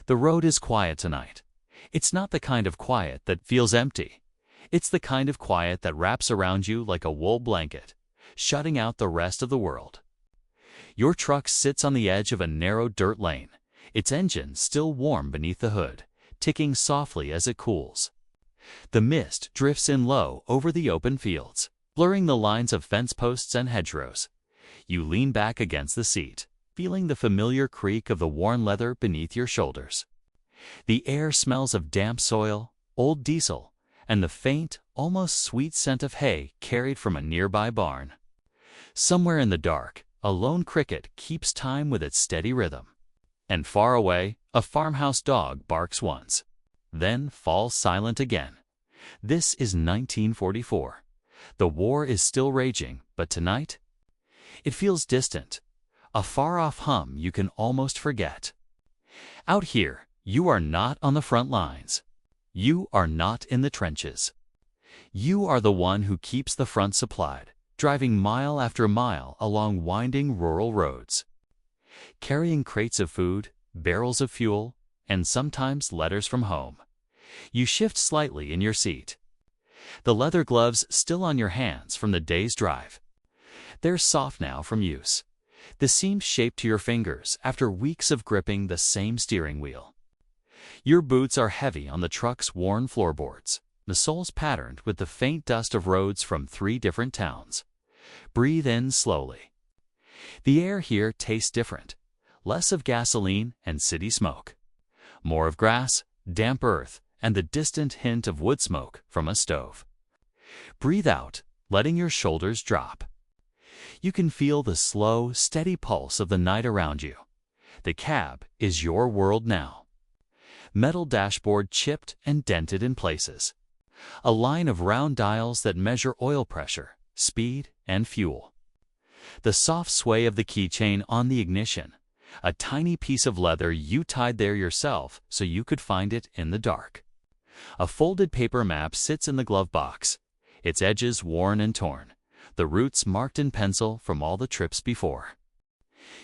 The road is quiet tonight. It's not the kind of quiet that feels empty. It's the kind of quiet that wraps around you like a wool blanket, shutting out the rest of the world. Your truck sits on the edge of a narrow dirt lane, its engine still warm beneath the hood, ticking softly as it cools. The mist drifts in low over the open fields, blurring the lines of fence posts and hedgerows. You lean back against the seat, feeling the familiar creak of the worn leather beneath your shoulders. The air smells of damp soil, old diesel, and the faint, almost sweet scent of hay carried from a nearby barn. Somewhere in the dark, a lone cricket keeps time with its steady rhythm. And far away, a farmhouse dog barks once, then falls silent again. This is 1944. The war is still raging, but tonight, it feels distant, a far-off hum you can almost forget. Out here, you are not on the front lines. You are not in the trenches. You are the one who keeps the front supplied, driving mile after mile along winding rural roads, carrying crates of food, barrels of fuel, and sometimes letters from home. You shift slightly in your seat. The leather gloves still on your hands from the day's drive. They're soft now from use, the seams shaped to your fingers after weeks of gripping the same steering wheel. Your boots are heavy on the truck's worn floorboards, the soles patterned with the faint dust of roads from 3 different towns. Breathe in slowly. The air here tastes different, less of gasoline and city smoke, more of grass, damp earth, and the distant hint of wood smoke from a stove. Breathe out, letting your shoulders drop. You can feel the slow, steady pulse of the night around you. The cab is your world now. Metal dashboard chipped and dented in places. A line of round dials that measure oil pressure, speed, and fuel. The soft sway of the keychain on the ignition, a tiny piece of leather you tied there yourself so you could find it in the dark. A folded paper map sits in the glove box, its edges worn and torn, the routes marked in pencil from all the trips before.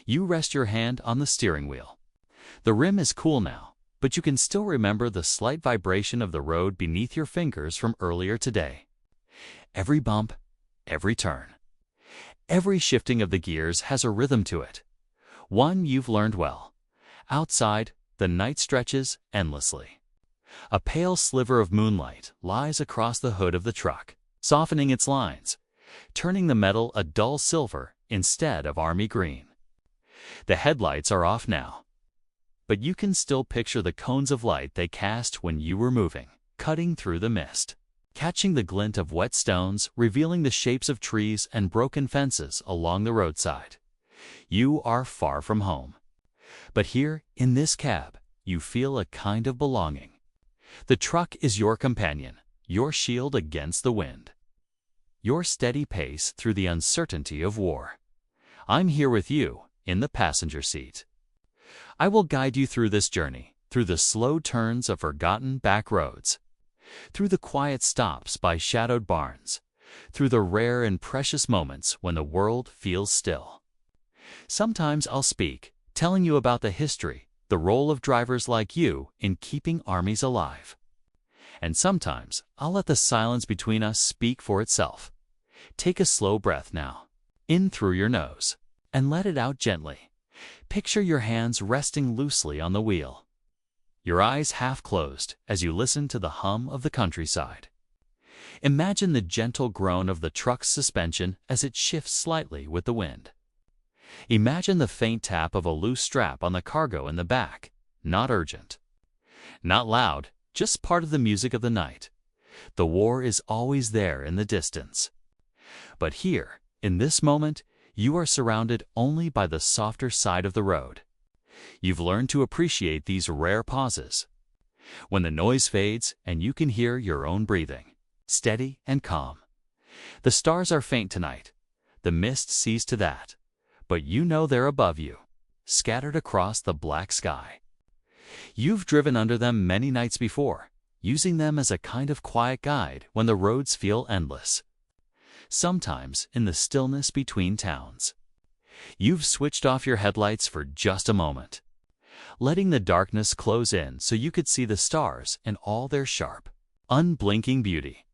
You rest your hand on the steering wheel. The rim is cool now, but you can still remember the slight vibration of the road beneath your fingers from earlier today. Every bump, every turn, every shifting of the gears has a rhythm to it, one you've learned well. Outside, the night stretches endlessly. A pale sliver of moonlight lies across the hood of the truck, softening its lines, turning the metal a dull silver instead of army green. The headlights are off now, but you can still picture the cones of light they cast when you were moving, cutting through the mist, catching the glint of wet stones, revealing the shapes of trees and broken fences along the roadside. You are far from home. But here, in this cab, you feel a kind of belonging. The truck is your companion, your shield against the wind, your steady pace through the uncertainty of war. I'm here with you, in the passenger seat. I will guide you through this journey, through the slow turns of forgotten back roads, through the quiet stops by shadowed barns, through the rare and precious moments when the world feels still. Sometimes I'll speak, telling you about the history, the role of drivers like you in keeping armies alive. And sometimes I'll let the silence between us speak for itself. Take a slow breath now, in through your nose, and let it out gently. Picture your hands resting loosely on the wheel, your eyes half closed as you listen to the hum of the countryside. Imagine the gentle groan of the truck's suspension as it shifts slightly with the wind. Imagine the faint tap of a loose strap on the cargo in the back, not urgent, not loud, just part of the music of the night. The war is always there in the distance. But here, in this moment, you are surrounded only by the softer side of the road. You've learned to appreciate these rare pauses, when the noise fades and you can hear your own breathing, steady and calm. The stars are faint tonight. The mist sees to that. But you know they're above you, scattered across the black sky. You've driven under them many nights before, using them as a kind of quiet guide when the roads feel endless. Sometimes in the stillness between towns. You've switched off your headlights for just a moment, letting the darkness close in so you could see the stars in all their sharp, unblinking beauty.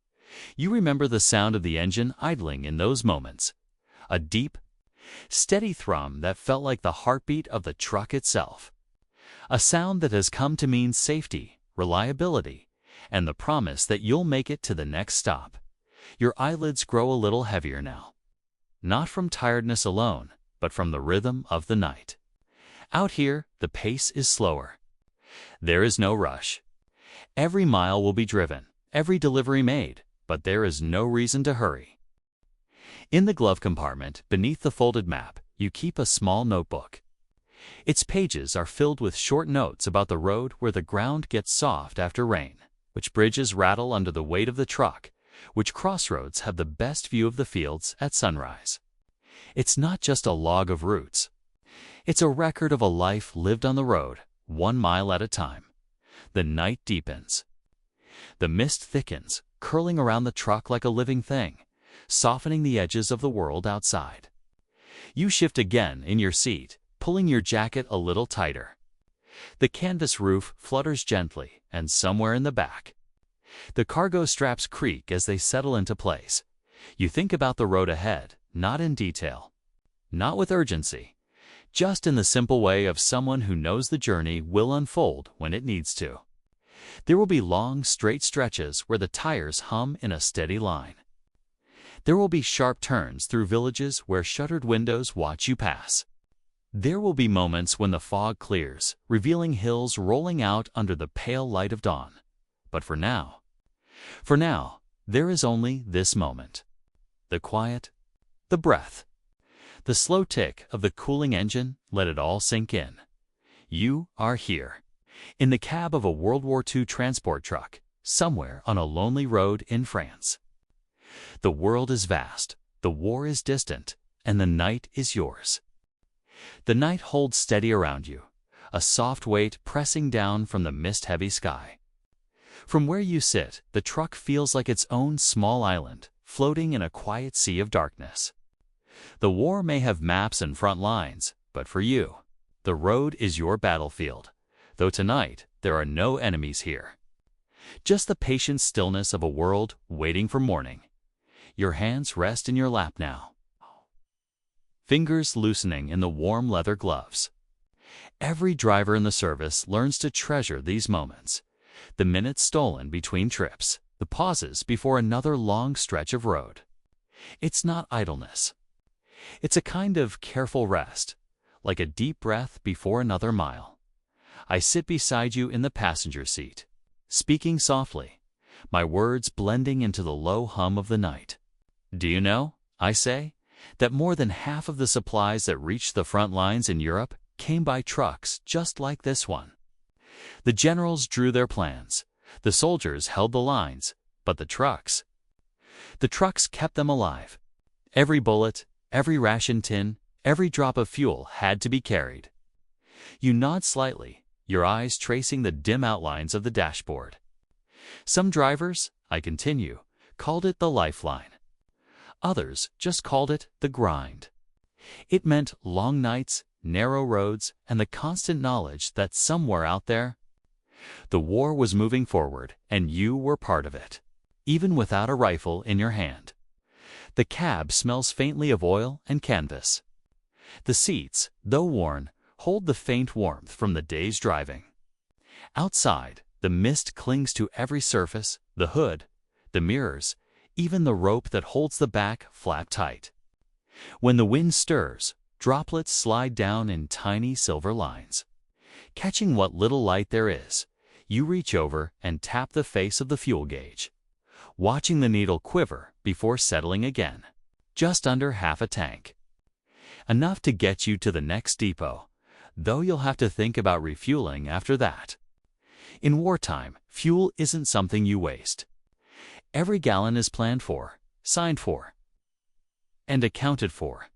You remember the sound of the engine idling in those moments, a deep, steady thrum that felt like the heartbeat of the truck itself, a sound that has come to mean safety, reliability, and the promise that you'll make it to the next stop. Your eyelids grow a little heavier now, not from tiredness alone, but from the rhythm of the night. Out here, the pace is slower. There is no rush. Every mile will be driven, every delivery made, but there is no reason to hurry. In the glove compartment, beneath the folded map, you keep a small notebook. Its pages are filled with short notes about the road where the ground gets soft after rain, which bridges rattle under the weight of the truck, which crossroads have the best view of the fields at sunrise. It's not just a log of routes. It's a record of a life lived on the road, 1 mile at a time. The night deepens. The mist thickens, curling around the truck like a living thing, softening the edges of the world outside. You shift again in your seat, pulling your jacket a little tighter. The canvas roof flutters gently, and somewhere in the back, the cargo straps creak as they settle into place. You think about the road ahead, not in detail, not with urgency, just in the simple way of someone who knows the journey will unfold when it needs to. There will be long, straight stretches where the tires hum in a steady line. There will be sharp turns through villages where shuttered windows watch you pass. There will be moments when the fog clears, revealing hills rolling out under the pale light of dawn. But for now, there is only this moment. The quiet, the breath, the slow tick of the cooling engine. Let it all sink in. You are here, in the cab of a World War II transport truck, somewhere on a lonely road in France. The world is vast, the war is distant, and the night is yours. The night holds steady around you, a soft weight pressing down from the mist-heavy sky. From where you sit, the truck feels like its own small island, floating in a quiet sea of darkness. The war may have maps and front lines, but for you, the road is your battlefield, though tonight there are no enemies here. Just the patient stillness of a world waiting for morning. Your hands rest in your lap now, fingers loosening in the warm leather gloves. Every driver in the service learns to treasure these moments, the minutes stolen between trips, the pauses before another long stretch of road. It's not idleness. It's a kind of careful rest, like a deep breath before another mile. I sit beside you in the passenger seat, speaking softly, my words blending into the low hum of the night. Do you know, I say, that more than half of the supplies that reached the front lines in Europe came by trucks just like this one? The generals drew their plans, the soldiers held the lines, but the trucks kept them alive. Every bullet, every ration tin, every drop of fuel had to be carried. You nod slightly, your eyes tracing the dim outlines of the dashboard. Some drivers, I continue, called it the lifeline. Others just called it the grind. It meant long nights, narrow roads, and the constant knowledge that somewhere out there, the war was moving forward and you were part of it, even without a rifle in your hand. The cab smells faintly of oil and canvas. The seats, though worn, hold the faint warmth from the day's driving. Outside, the mist clings to every surface, the hood, the mirrors, even the rope that holds the back flap tight. When the wind stirs, droplets slide down in tiny silver lines. Catching what little light there is, you reach over and tap the face of the fuel gauge, watching the needle quiver before settling again, just under half a tank. Enough to get you to the next depot, though you'll have to think about refueling after that. In wartime, fuel isn't something you waste. Every gallon is planned for, signed for, and accounted for.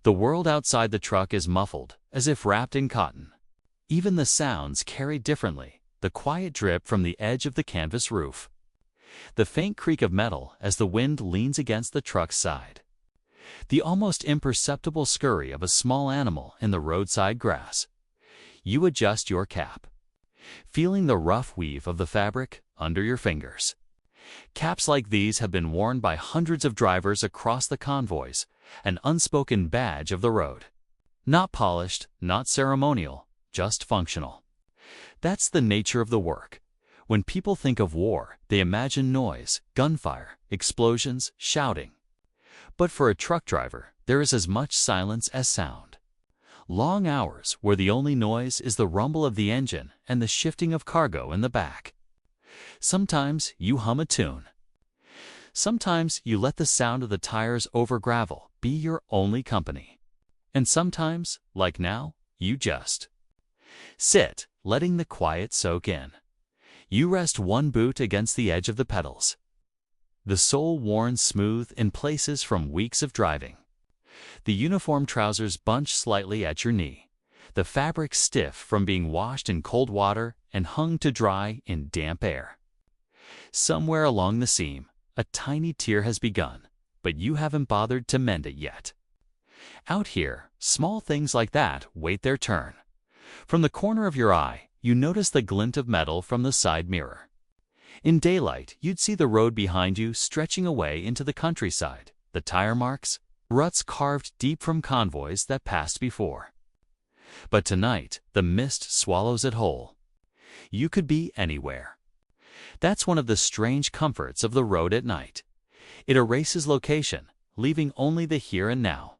The world outside the truck is muffled, as if wrapped in cotton. Even the sounds carried differently, the quiet drip from the edge of the canvas roof, the faint creak of metal as the wind leans against the truck's side, the almost imperceptible scurry of a small animal in the roadside grass. You adjust your cap, feeling the rough weave of the fabric under your fingers. Caps like these have been worn by hundreds of drivers across the convoys, an unspoken badge of the road. Not polished, not ceremonial, just functional. That's the nature of the work. When people think of war, they imagine noise, gunfire, explosions, shouting. But for a truck driver, there is as much silence as sound. Long hours where the only noise is the rumble of the engine and the shifting of cargo in the back. Sometimes you hum a tune. Sometimes you let the sound of the tires over gravel be your only company. And sometimes, like now, you just sit, letting the quiet soak in. You rest one boot against the edge of the pedals, the sole worn smooth in places from weeks of driving. The uniform trousers bunch slightly at your knee, the fabric stiff from being washed in cold water and hung to dry in damp air. Somewhere along the seam, a tiny tear has begun, but you haven't bothered to mend it yet. Out here, small things like that wait their turn. From the corner of your eye, you notice the glint of metal from the side mirror. In daylight, you'd see the road behind you stretching away into the countryside, the tire marks, ruts carved deep from convoys that passed before. But tonight, the mist swallows it whole. You could be anywhere. That's one of the strange comforts of the road at night. It erases location, leaving only the here and now.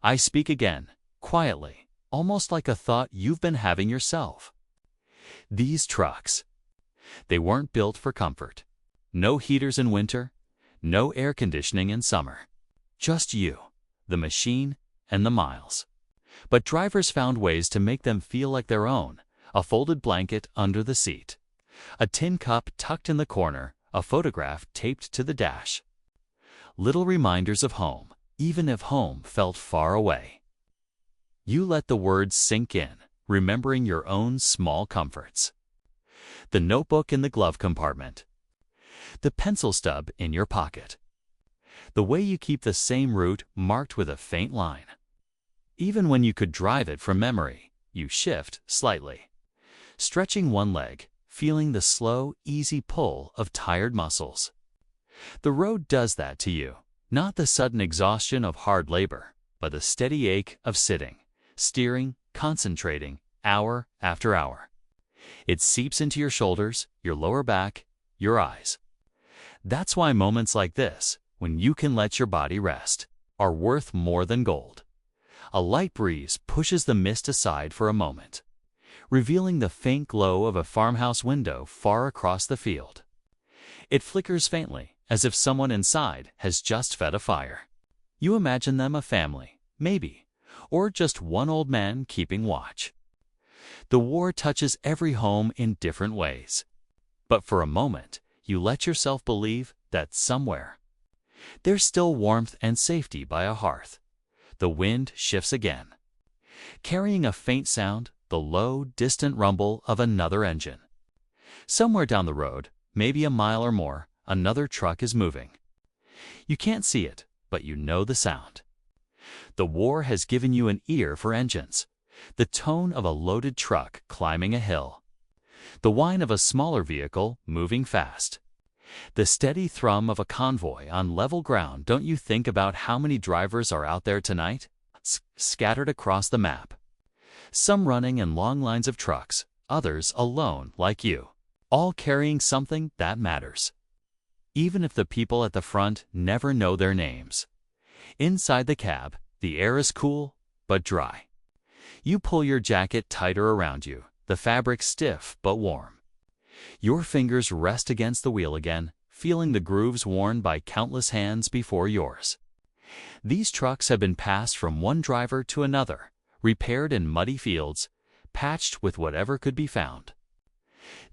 I speak again, quietly, almost like a thought you've been having yourself. These trucks, they weren't built for comfort. No heaters in winter, no air conditioning in summer. Just you, the machine, and the miles. But drivers found ways to make them feel like their own, a folded blanket under the seat, a tin cup tucked in the corner, a photograph taped to the dash. Little reminders of home, even if home felt far away. You let the words sink in, remembering your own small comforts. The notebook in the glove compartment, the pencil stub in your pocket, the way you keep the same route marked with a faint line. Even when you could drive it from memory, you shift slightly, stretching one leg, feeling the slow, easy pull of tired muscles. The road does that to you, not the sudden exhaustion of hard labor, but the steady ache of sitting, steering, concentrating, hour after hour. It seeps into your shoulders, your lower back, your eyes. That's why moments like this, when you can let your body rest, are worth more than gold. A light breeze pushes the mist aside for a moment, revealing the faint glow of a farmhouse window far across the field. It flickers faintly, as if someone inside has just fed a fire. You imagine them a family, maybe, or just one old man keeping watch. The war touches every home in different ways. But for a moment, you let yourself believe that somewhere, there's still warmth and safety by a hearth. The wind shifts again, carrying a faint sound, the low, distant rumble of another engine. Somewhere down the road, maybe a mile or more, another truck is moving. You can't see it, but you know the sound. The war has given you an ear for engines, the tone of a loaded truck climbing a hill, the whine of a smaller vehicle moving fast, the steady thrum of a convoy on level ground. Don't you think about how many drivers are out there tonight, scattered across the map? Some running in long lines of trucks, others alone like you, all carrying something that matters. Even if the people at the front never know their names. Inside the cab, the air is cool but dry. You pull your jacket tighter around you, the fabric stiff but warm. Your fingers rest against the wheel again, feeling the grooves worn by countless hands before yours. These trucks have been passed from one driver to another, repaired in muddy fields, patched with whatever could be found.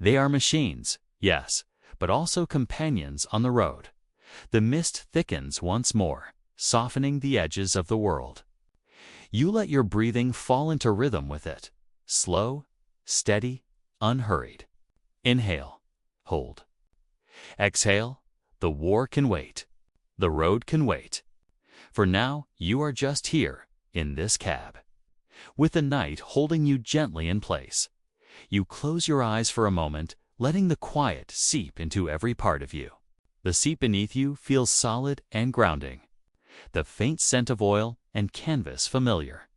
They are machines, yes, but also companions on the road. The mist thickens once more, softening the edges of the world. You let your breathing fall into rhythm with it, slow, steady, unhurried. Inhale, hold. Exhale, the war can wait. The road can wait. For now, you are just here, in this cab. with the night holding you gently in place. You close your eyes for a moment, letting the quiet seep into every part of you. The seat beneath you feels solid and grounding. The faint scent of oil and canvas familiar.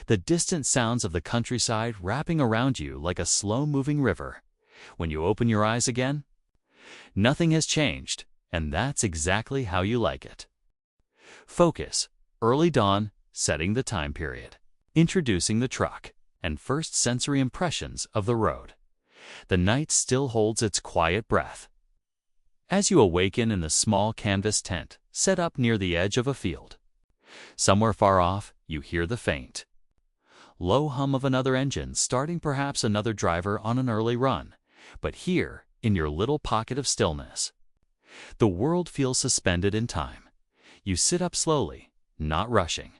The distant sounds of the countryside wrapping around you like a slow-moving river. When you open your eyes again, nothing has changed, and that's exactly how you like it. Focus. Early dawn, setting the time period. Introducing the truck, and first sensory impressions of the road. The night still holds its quiet breath. As you awaken in the small canvas tent set up near the edge of a field, somewhere far off, you hear the faint, low hum of another engine starting, perhaps another driver on an early run. But here, in your little pocket of stillness, the world feels suspended in time. You sit up slowly, not rushing.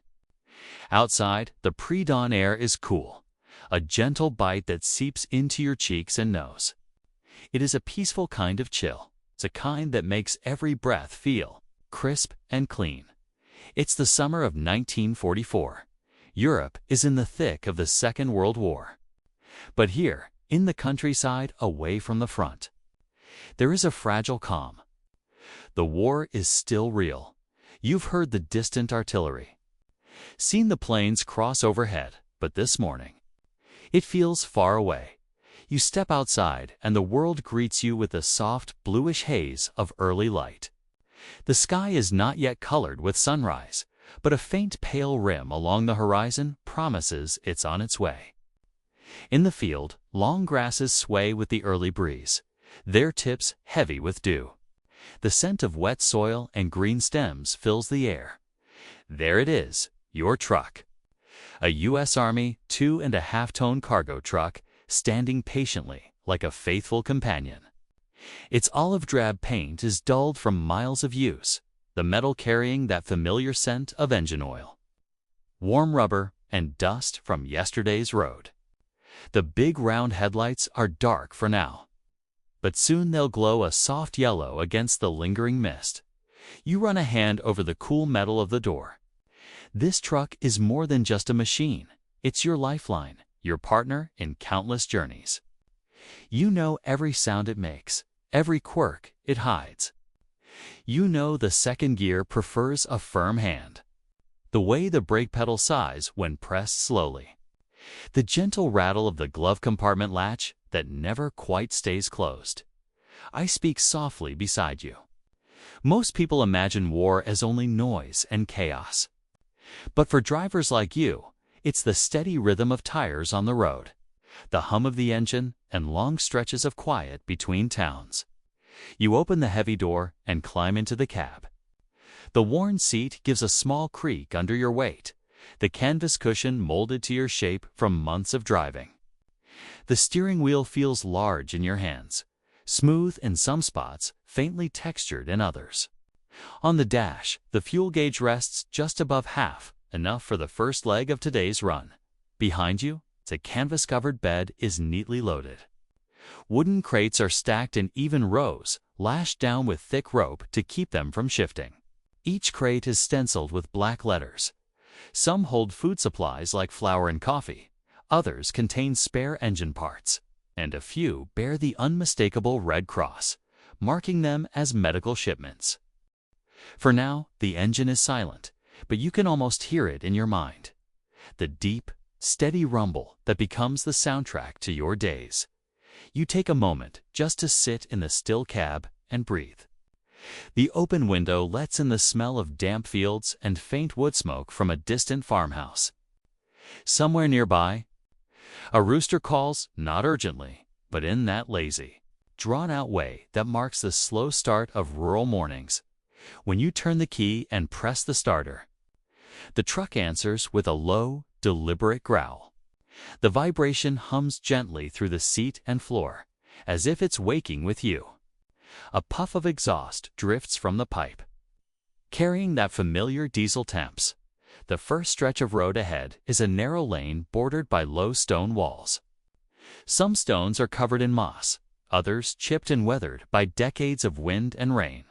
Outside, the pre-dawn air is cool, a gentle bite that seeps into your cheeks and nose. It is a peaceful kind of chill. It's a kind that makes every breath feel crisp and clean. It's the summer of 1944. Europe is in the thick of the Second World War. But here, in the countryside away from the front, there is a fragile calm. The war is still real. You've heard the distant artillery, seen the planes cross overhead, but this morning, it feels far away. You step outside and the world greets you with a soft, bluish haze of early light. The sky is not yet colored with sunrise, but a faint pale rim along the horizon promises it's on its way. In the field, long grasses sway with the early breeze, their tips heavy with dew. The scent of wet soil and green stems fills the air. There it is, your truck. A U.S. Army 2.5-ton cargo truck standing patiently like a faithful companion. Its olive drab paint is dulled from miles of use, the metal carrying that familiar scent of engine oil, warm rubber, and dust from yesterday's road. The big round headlights are dark for now, but soon they'll glow a soft yellow against the lingering mist. You run a hand over the cool metal of the door. This truck is more than just a machine. It's your lifeline, your partner in countless journeys. You know every sound it makes, every quirk it hides. You know the second gear prefers a firm hand, the way the brake pedal sighs when pressed slowly, the gentle rattle of the glove compartment latch that never quite stays closed. I speak softly beside you. Most people imagine war as only noise and chaos. But for drivers like you, it's the steady rhythm of tires on the road, the hum of the engine, and long stretches of quiet between towns. You open the heavy door and climb into the cab. The worn seat gives a small creak under your weight, the canvas cushion molded to your shape from months of driving. The steering wheel feels large in your hands, smooth in some spots, faintly textured in others. On the dash, the fuel gauge rests just above half, enough for the first leg of today's run. Behind you, the canvas-covered bed is neatly loaded. Wooden crates are stacked in even rows, lashed down with thick rope to keep them from shifting. Each crate is stenciled with black letters. Some hold food supplies like flour and coffee, others contain spare engine parts, and a few bear the unmistakable Red Cross, marking them as medical shipments. For now, the engine is silent, but you can almost hear it in your mind. The deep, steady rumble that becomes the soundtrack to your days. You take a moment just to sit in the still cab and breathe. The open window lets in the smell of damp fields and faint wood smoke from a distant farmhouse. Somewhere nearby, a rooster calls, not urgently, but in that lazy, drawn-out way that marks the slow start of rural mornings. When you turn the key and press the starter, the truck answers with a low, deliberate growl. The vibration hums gently through the seat and floor, as if it's waking with you. A puff of exhaust drifts from the pipe, carrying that familiar diesel temps. The first stretch of road ahead is a narrow lane bordered by low stone walls. Some stones are covered in moss, others chipped and weathered by decades of wind and rain.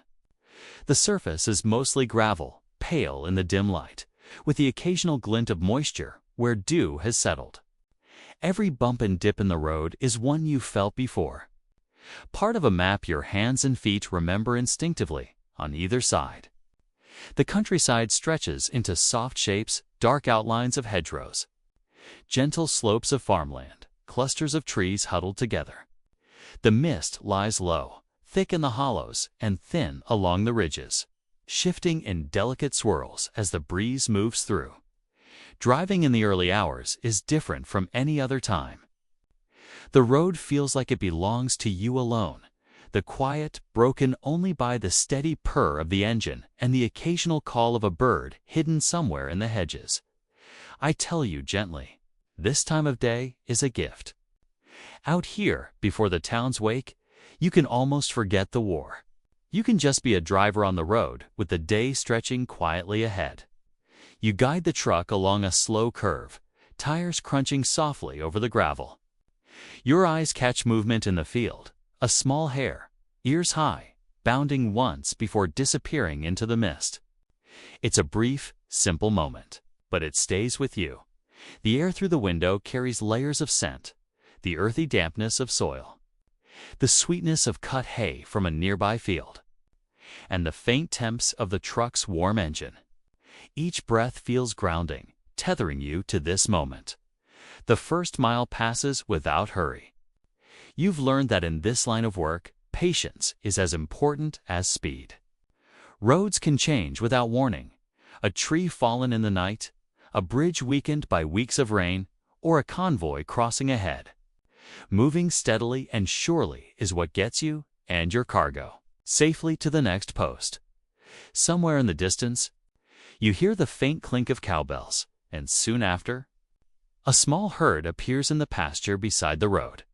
The surface is mostly gravel, pale in the dim light, with the occasional glint of moisture where dew has settled. Every bump and dip in the road is one you've felt before. Part of a map your hands and feet remember instinctively, on either side. The countryside stretches into soft shapes, dark outlines of hedgerows, gentle slopes of farmland, clusters of trees huddled together. The mist lies low, thick in the hollows and thin along the ridges, shifting in delicate swirls as the breeze moves through. Driving in the early hours is different from any other time. The road feels like it belongs to you alone, the quiet, broken only by the steady purr of the engine and the occasional call of a bird hidden somewhere in the hedges. I tell you gently, this time of day is a gift. Out here, before the town's wake, you can almost forget the war. You can just be a driver on the road with the day stretching quietly ahead. You guide the truck along a slow curve, tires crunching softly over the gravel. Your eyes catch movement in the field, a small hare, ears high, bounding once before disappearing into the mist. It's a brief, simple moment, but it stays with you. The air through the window carries layers of scent, the earthy dampness of soil, the sweetness of cut hay from a nearby field, and the faint temps of the truck's warm engine. Each breath feels grounding, tethering you to this moment. The first mile passes without hurry. You've learned that in this line of work, patience is as important as speed. Roads can change without warning. A tree fallen in the night, a bridge weakened by weeks of rain, or a convoy crossing ahead. Moving steadily and surely is what gets you and your cargo safely to the next post. Somewhere in the distance, you hear the faint clink of cowbells, and soon after, a small herd appears in the pasture beside the road.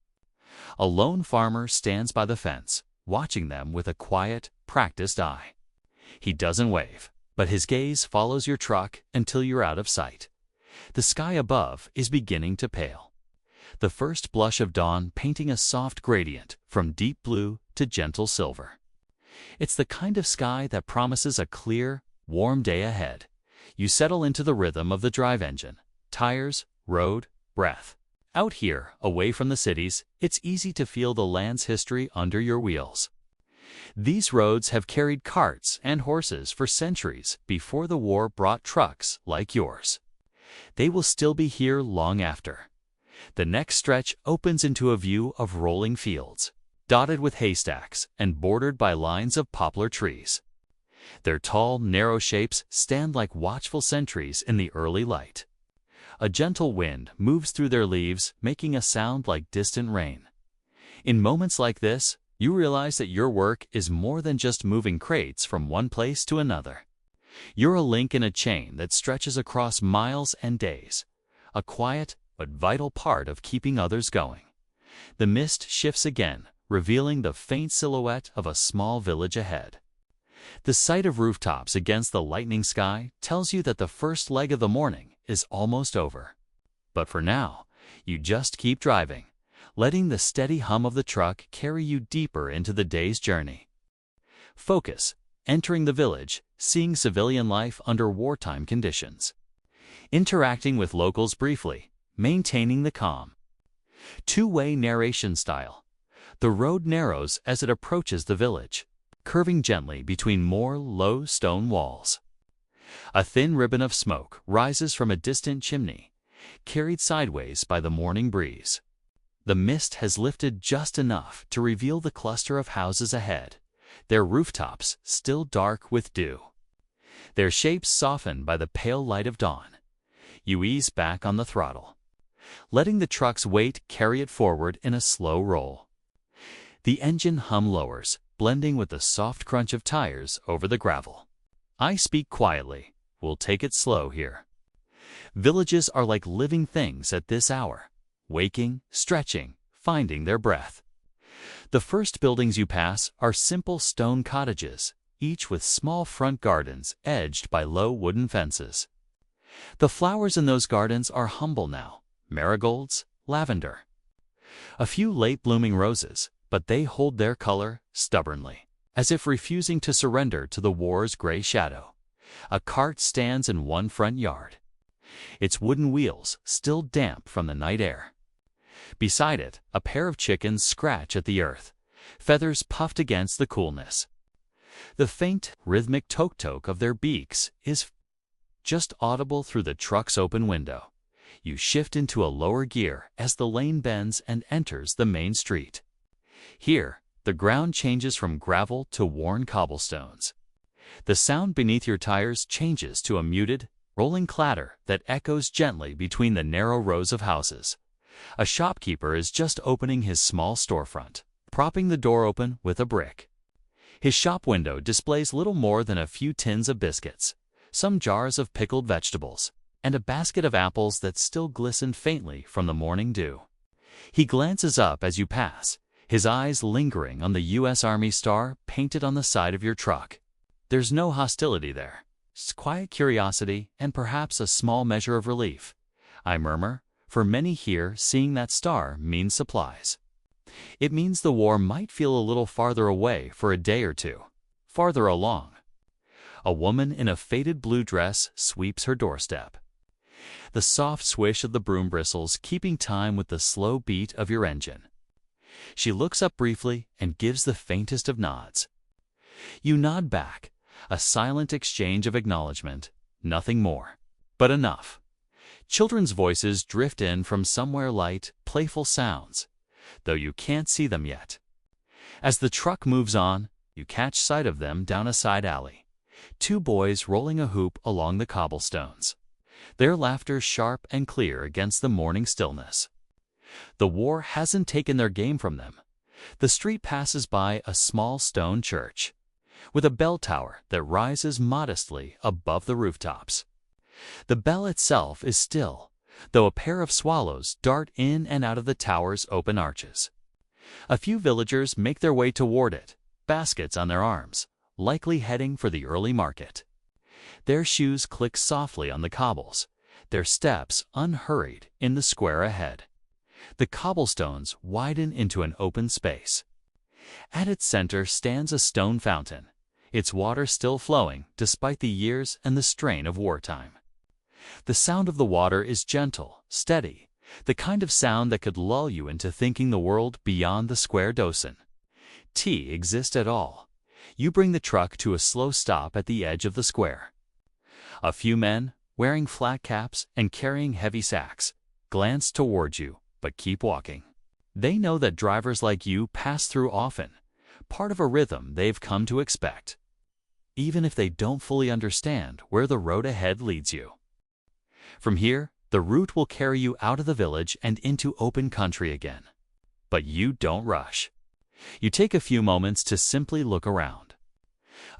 A lone farmer stands by the fence, watching them with a quiet, practiced eye. He doesn't wave, but his gaze follows your truck until you're out of sight. The sky above is beginning to pale, the first blush of dawn painting a soft gradient from deep blue to gentle silver. It's the kind of sky that promises a clear, warm day ahead. You settle into the rhythm of the drive engine, tires, road, breath. Out here, away from the cities, it's easy to feel the land's history under your wheels. These roads have carried carts and horses for centuries before the war brought trucks like yours. They will still be here long after. The next stretch opens into a view of rolling fields, dotted with haystacks and bordered by lines of poplar trees. Their tall, narrow shapes stand like watchful sentries in the early light. A gentle wind moves through their leaves, making a sound like distant rain. In moments like this, you realize that your work is more than just moving crates from one place to another. You're a link in a chain that stretches across miles and days, a quiet but vital part of keeping others going. The mist shifts again, revealing the faint silhouette of a small village ahead. The sight of rooftops against the lightning sky tells you that the first leg of the morning is almost over. But for now, you just keep driving, letting the steady hum of the truck carry you deeper into the day's journey. Focus, entering the village, seeing civilian life under wartime conditions. Interacting with locals briefly, maintaining the calm. Two-way narration style. The road narrows as it approaches the village, curving gently between more low stone walls. A thin ribbon of smoke rises from a distant chimney, carried sideways by the morning breeze. The mist has lifted just enough to reveal the cluster of houses ahead, their rooftops still dark with dew. Their shapes softened by the pale light of dawn. You ease back on the throttle, letting the truck's weight carry it forward in a slow roll. The engine hum lowers, blending with the soft crunch of tires over the gravel. I speak quietly. We'll take it slow here. Villages are like living things at this hour, waking, stretching, finding their breath. The first buildings you pass are simple stone cottages, each with small front gardens edged by low wooden fences. The flowers in those gardens are humble now, marigolds, lavender. A few late-blooming roses, but they hold their color stubbornly, as if refusing to surrender to the war's gray shadow. A cart stands in one front yard. its wooden wheels still damp from the night air. Beside it, a pair of chickens scratch at the earth, feathers puffed against the coolness. The faint, rhythmic toke-toke of their beaks is just audible through the truck's open window. You shift into a lower gear as the lane bends and enters the main street. Here, the ground changes from gravel to worn cobblestones. The sound beneath your tires changes to a muted, rolling clatter that echoes gently between the narrow rows of houses. A shopkeeper is just opening his small storefront, propping the door open with a brick. His shop window displays little more than a few tins of biscuits, some jars of pickled vegetables, and a basket of apples that still glisten faintly from the morning dew. He glances up as you pass, his eyes lingering on the U.S. Army star painted on the side of your truck. There's no hostility there. It's quiet curiosity and perhaps a small measure of relief. I murmur, for many here, seeing that star means supplies. It means the war might feel a little farther away for a day or two, farther along. A woman in a faded blue dress sweeps her doorstep. The soft swish of the broom bristles keeping time with the slow beat of your engine. She looks up briefly and gives the faintest of nods. You nod back, a silent exchange of acknowledgement, nothing more, but enough. Children's voices drift in from somewhere, light, playful sounds, though you can't see them yet. As the truck moves on, you catch sight of them down a side alley. Two boys rolling a hoop along the cobblestones, their laughter sharp and clear against the morning stillness. The war hasn't taken their game from them. The street passes by a small stone church, with a bell tower that rises modestly above the rooftops. The bell itself is still, though a pair of swallows dart in and out of the tower's open arches. A few villagers make their way toward it, baskets on their arms, likely heading for the early market. Their shoes click softly on the cobbles, their steps unhurried in the square ahead. The cobblestones widen into an open space. At its center stands a stone fountain, its water still flowing despite the years and the strain of wartime. The sound of the water is gentle, steady, the kind of sound that could lull you into thinking the world beyond the square dozen. Tea exists at all. You bring the truck to a slow stop at the edge of the square. A few men, wearing flat caps and carrying heavy sacks, glance toward you, but keep walking. They know that drivers like you pass through often, part of a rhythm they've come to expect, even if they don't fully understand where the road ahead leads you. From here, the route will carry you out of the village and into open country again. But you don't rush. You take a few moments to simply look around,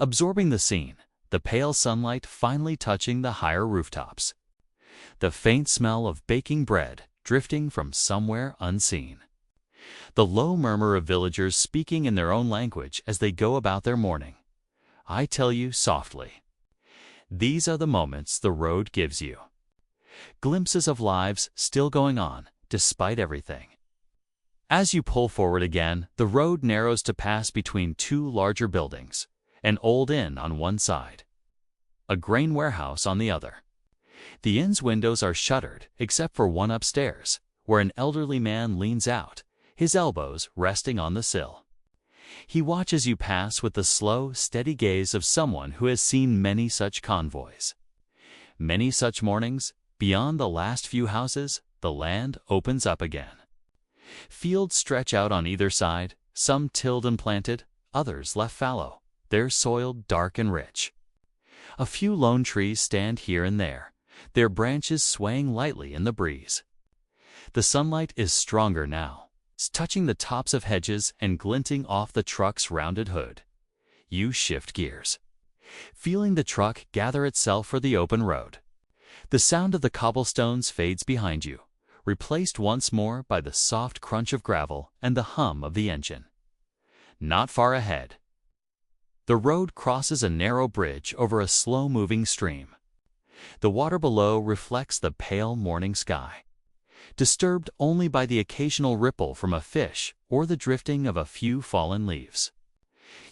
absorbing the scene, the pale sunlight finally touching the higher rooftops, the faint smell of baking bread drifting from somewhere unseen, the low murmur of villagers speaking in their own language as they go about their morning. I tell you softly, these are the moments the road gives you. Glimpses of lives still going on, despite everything. As you pull forward again, the road narrows to pass between two larger buildings, an old inn on one side, a grain warehouse on the other. The inn's windows are shuttered except for one upstairs, where an elderly man leans out, his elbows resting on the sill. He watches you pass with the slow, steady gaze of someone who has seen many such convoys. Many such mornings, beyond the last few houses, the land opens up again. Fields stretch out on either side, some tilled and planted, others left fallow, their soil dark and rich. A few lone trees stand here and there, their branches swaying lightly in the breeze. The sunlight is stronger now, touching the tops of hedges and glinting off the truck's rounded hood. You shift gears, feeling the truck gather itself for the open road. The sound of the cobblestones fades behind you, replaced once more by the soft crunch of gravel and the hum of the engine. Not far ahead, the road crosses a narrow bridge over a slow-moving stream. The water below reflects the pale morning sky, disturbed only by the occasional ripple from a fish or the drifting of a few fallen leaves.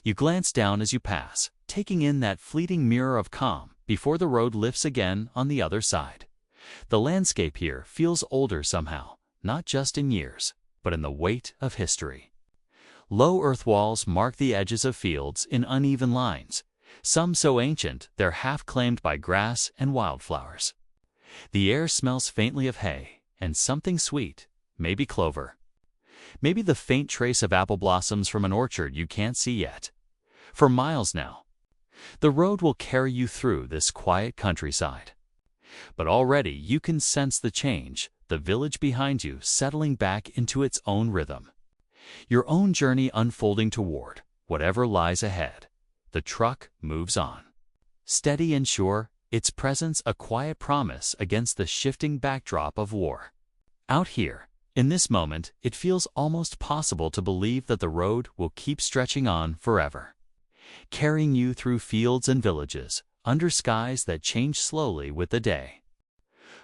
You glance down as you pass, taking in that fleeting mirror of calm before the road lifts again on the other side, The landscape here feels older somehow, not just in years, but in the weight of history. Low earth walls mark the edges of fields in uneven lines, some so ancient they're half claimed by grass and wildflowers. The air smells faintly of hay and something sweet, maybe clover. Maybe the faint trace of apple blossoms from an orchard you can't see yet. For miles now, the road will carry you through this quiet countryside. But already you can sense the change, the village behind you settling back into its own rhythm. Your own journey unfolding toward whatever lies ahead. The truck moves on. Steady and sure, its presence a quiet promise against the shifting backdrop of war. Out here, in this moment, it feels almost possible to believe that the road will keep stretching on forever, carrying you through fields and villages, under skies that change slowly with the day.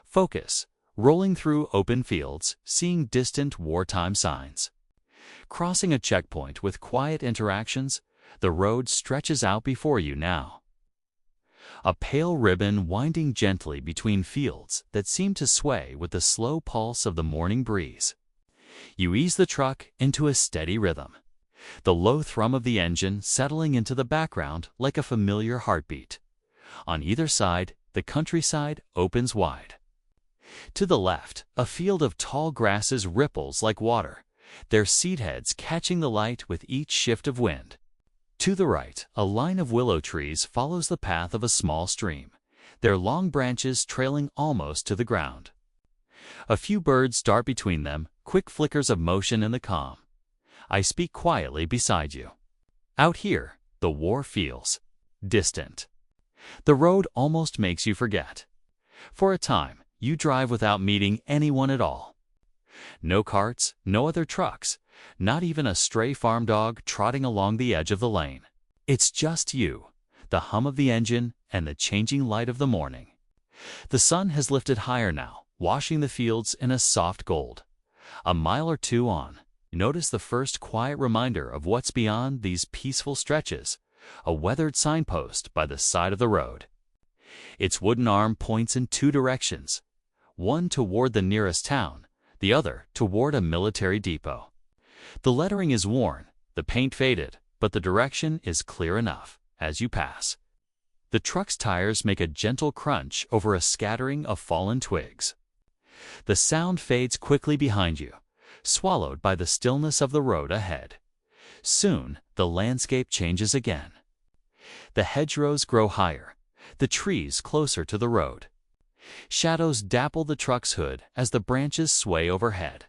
Focus, rolling through open fields, seeing distant wartime signs. Crossing a checkpoint with quiet interactions, the road stretches out before you now. A pale ribbon winding gently between fields that seem to sway with the slow pulse of the morning breeze. You ease the truck into a steady rhythm, the low thrum of the engine settling into the background like a familiar heartbeat. On either side, the countryside opens wide. To the left, a field of tall grasses ripples like water, their seed heads catching the light with each shift of wind. To the right, a line of willow trees follows the path of a small stream, their long branches trailing almost to the ground. A few birds dart between them, quick flickers of motion in the calm. I speak quietly beside you. Out here, the war feels distant. The road almost makes you forget. For a time, you drive without meeting anyone at all. No carts, no other trucks, not even a stray farm dog trotting along the edge of the lane. It's just you, the hum of the engine, and the changing light of the morning. The sun has lifted higher now, washing the fields in a soft gold. A mile or two on, notice the first quiet reminder of what's beyond these peaceful stretches, a weathered signpost by the side of the road. Its wooden arm points in two directions, one toward the nearest town, the other toward a military depot. The lettering is worn, the paint faded, but the direction is clear enough as you pass. The truck's tires make a gentle crunch over a scattering of fallen twigs. The sound fades quickly behind you, swallowed by the stillness of the road ahead. Soon, the landscape changes again. The hedgerows grow higher, the trees closer to the road. Shadows dapple the truck's hood as the branches sway overhead.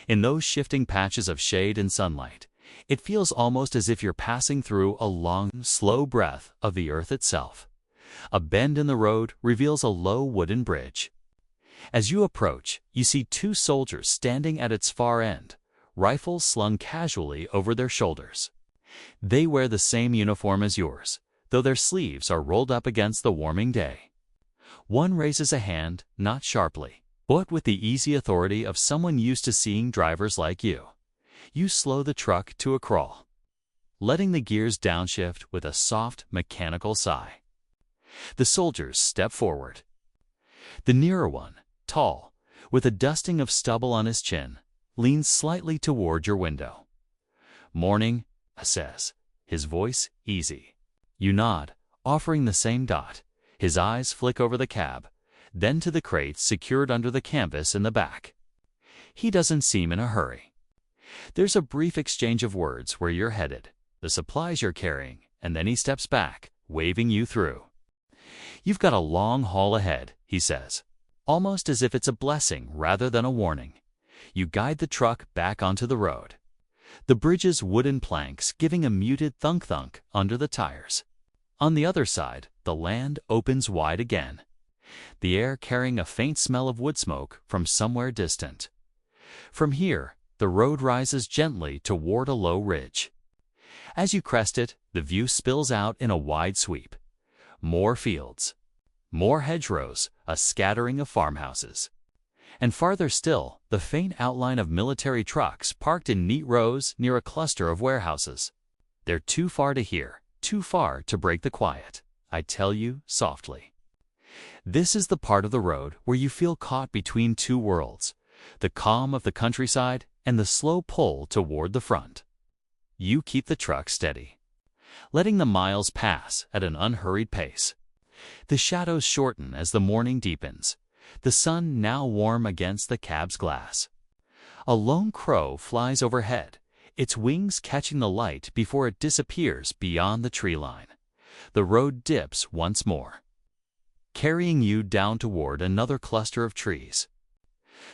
In those shifting patches of shade and sunlight, it feels almost as if you're passing through a long, slow breath of the earth itself. A bend in the road reveals a low wooden bridge. As you approach, you see two soldiers standing at its far end, rifles slung casually over their shoulders. They wear the same uniform as yours, though their sleeves are rolled up against the warming day. One raises a hand, not sharply, but with the easy authority of someone used to seeing drivers like you. You slow the truck to a crawl, letting the gears downshift with a soft, mechanical sigh. The soldiers step forward. The nearer one, tall, with a dusting of stubble on his chin, leans slightly toward your window. "Morning," says, his voice easy. You nod, offering the same dot. His eyes flick over the cab, then to the crates secured under the canvas in the back. He doesn't seem in a hurry. There's a brief exchange of words where you're headed, the supplies you're carrying, and then he steps back, waving you through. "You've got a long haul ahead," he says, almost as if it's a blessing rather than a warning. You guide the truck back onto the road, the bridge's wooden planks giving a muted thunk-thunk under the tires. On the other side, the land opens wide again, the air carrying a faint smell of wood smoke from somewhere distant. From here, the road rises gently toward a low ridge. As you crest it, the view spills out in a wide sweep. More fields, more hedgerows, a scattering of farmhouses. And farther still, the faint outline of military trucks parked in neat rows near a cluster of warehouses. They're too far to hear, too far to break the quiet, I tell you softly. This is the part of the road where you feel caught between two worlds, the calm of the countryside and the slow pull toward the front. You keep the truck steady, letting the miles pass at an unhurried pace. The shadows shorten as the morning deepens, the sun now warm against the cab's glass. A lone crow flies overhead, its wings catching the light before it disappears beyond the tree line. The road dips once more, carrying you down toward another cluster of trees.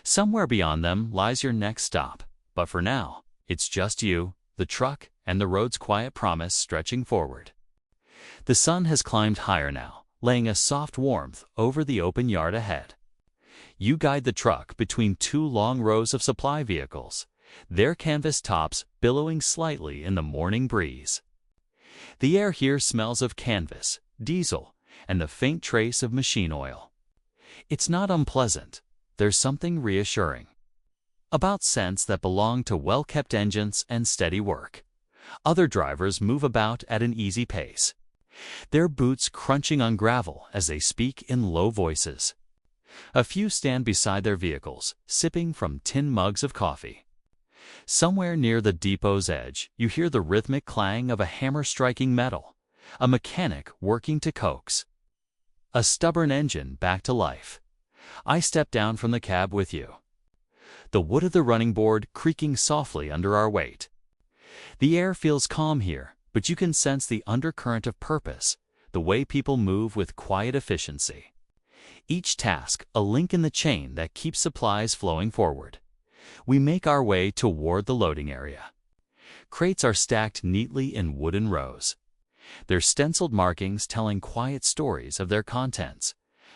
Somewhere beyond them lies your next stop, but for now, it's just you, the truck, and the road's quiet promise stretching forward. The sun has climbed higher now, laying a soft warmth over the open yard ahead. You guide the truck between two long rows of supply vehicles, their canvas tops billowing slightly in the morning breeze. The air here smells of canvas, diesel, and the faint trace of machine oil. It's not unpleasant. There's something reassuring about scents that belong to well-kept engines and steady work. Other drivers move about at an easy pace, their boots crunching on gravel as they speak in low voices. A few stand beside their vehicles, sipping from tin mugs of coffee. Somewhere near the depot's edge, you hear the rhythmic clang of a hammer striking metal, a mechanic working to coax a stubborn engine back to life. I step down from the cab with you, the wood of the running board creaking softly under our weight. The air feels calm here, but you can sense the undercurrent of purpose, the way people move with quiet efficiency. Each task a link in the chain that keeps supplies flowing forward. We make our way toward the loading area. Crates are stacked neatly in wooden rows, their stenciled markings telling quiet stories of their contents: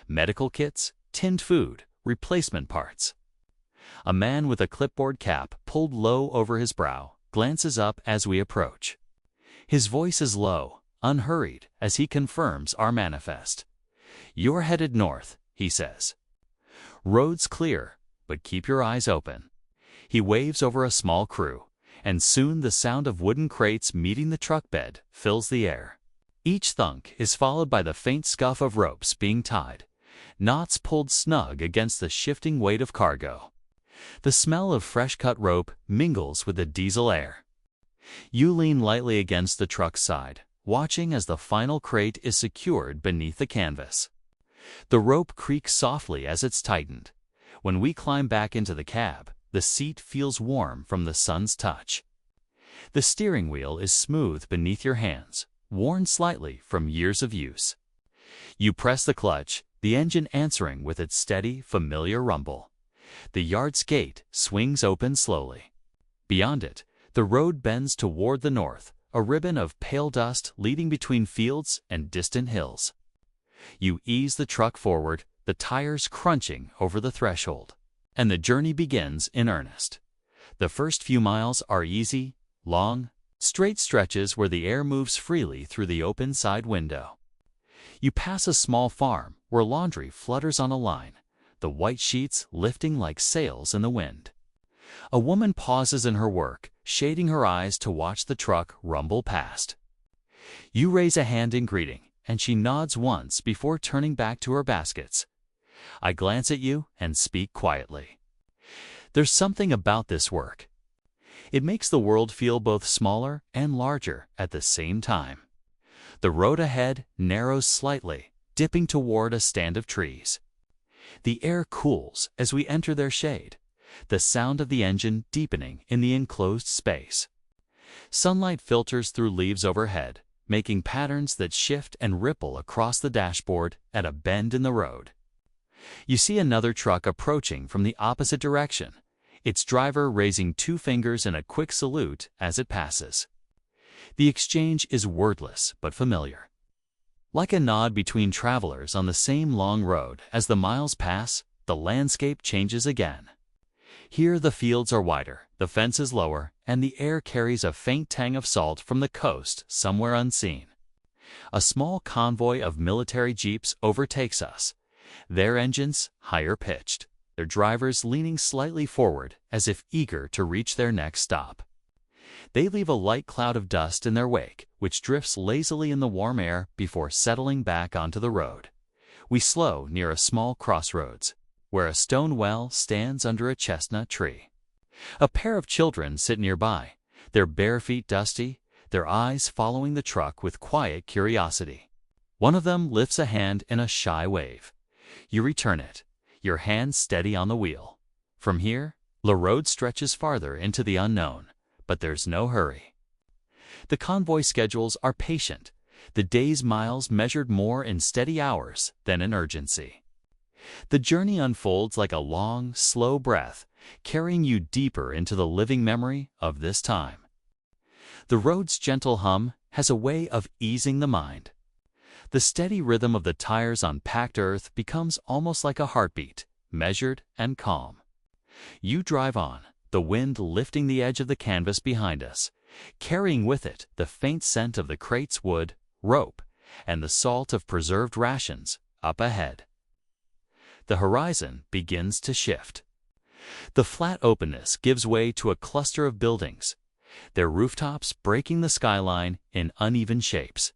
medical kits, tinned food, replacement parts. A man with a clipboard cap pulled low over his brow glances up as we approach. His voice is low, unhurried, as he confirms our manifest. "You're headed north," he says. "Road's clear, but keep your eyes open." He waves over a small crew, and soon the sound of wooden crates meeting the truck bed fills the air. Each thunk is followed by the faint scuff of ropes being tied, knots pulled snug against the shifting weight of cargo. The smell of fresh-cut rope mingles with the diesel air. You lean lightly against the truck's side, watching as the final crate is secured beneath the canvas. The rope creaks softly as it's tightened. When we climb back into the cab, the seat feels warm from the sun's touch. The steering wheel is smooth beneath your hands, worn slightly from years of use. You press the clutch, the engine answering with its steady, familiar rumble. The yard's gate swings open slowly. Beyond it, the road bends toward the north, a ribbon of pale dust leading between fields and distant hills. You ease the truck forward, the tires crunching over the threshold, and the journey begins in earnest. The first few miles are easy, long, straight stretches where the air moves freely through the open side window. You pass a small farm where laundry flutters on a line, the white sheets lifting like sails in the wind. A woman pauses in her work, shading her eyes to watch the truck rumble past. You raise a hand in greeting, and she nods once before turning back to her baskets. I glance at you and speak quietly. There's something about this work. It makes the world feel both smaller and larger at the same time. The road ahead narrows slightly, dipping toward a stand of trees. The air cools as we enter their shade, the sound of the engine deepening in the enclosed space. Sunlight filters through leaves overhead, making patterns that shift and ripple across the dashboard at a bend in the road. You see another truck approaching from the opposite direction, its driver raising two fingers in a quick salute as it passes. The exchange is wordless but familiar. Like a nod between travelers on the same long road, as the miles pass, the landscape changes again. Here the fields are wider, the fences lower, and the air carries a faint tang of salt from the coast somewhere unseen. A small convoy of military jeeps overtakes us, their engines higher pitched, their drivers leaning slightly forward as if eager to reach their next stop. They leave a light cloud of dust in their wake, which drifts lazily in the warm air before settling back onto the road. We slow near a small crossroads, where a stone well stands under a chestnut tree. A pair of children sit nearby, their bare feet dusty, their eyes following the truck with quiet curiosity. One of them lifts a hand in a shy wave. You return it, your hand steady on the wheel. From here, the road stretches farther into the unknown, but there's no hurry. The convoy schedules are patient, the day's miles measured more in steady hours than in urgency. The journey unfolds like a long, slow breath, carrying you deeper into the living memory of this time. The road's gentle hum has a way of easing the mind. The steady rhythm of the tires on packed earth becomes almost like a heartbeat, measured and calm. You drive on, the wind lifting the edge of the canvas behind us, carrying with it the faint scent of the crate's wood, rope, and the salt of preserved rations up ahead. The horizon begins to shift. The flat openness gives way to a cluster of buildings, their rooftops breaking the skyline in uneven shapes.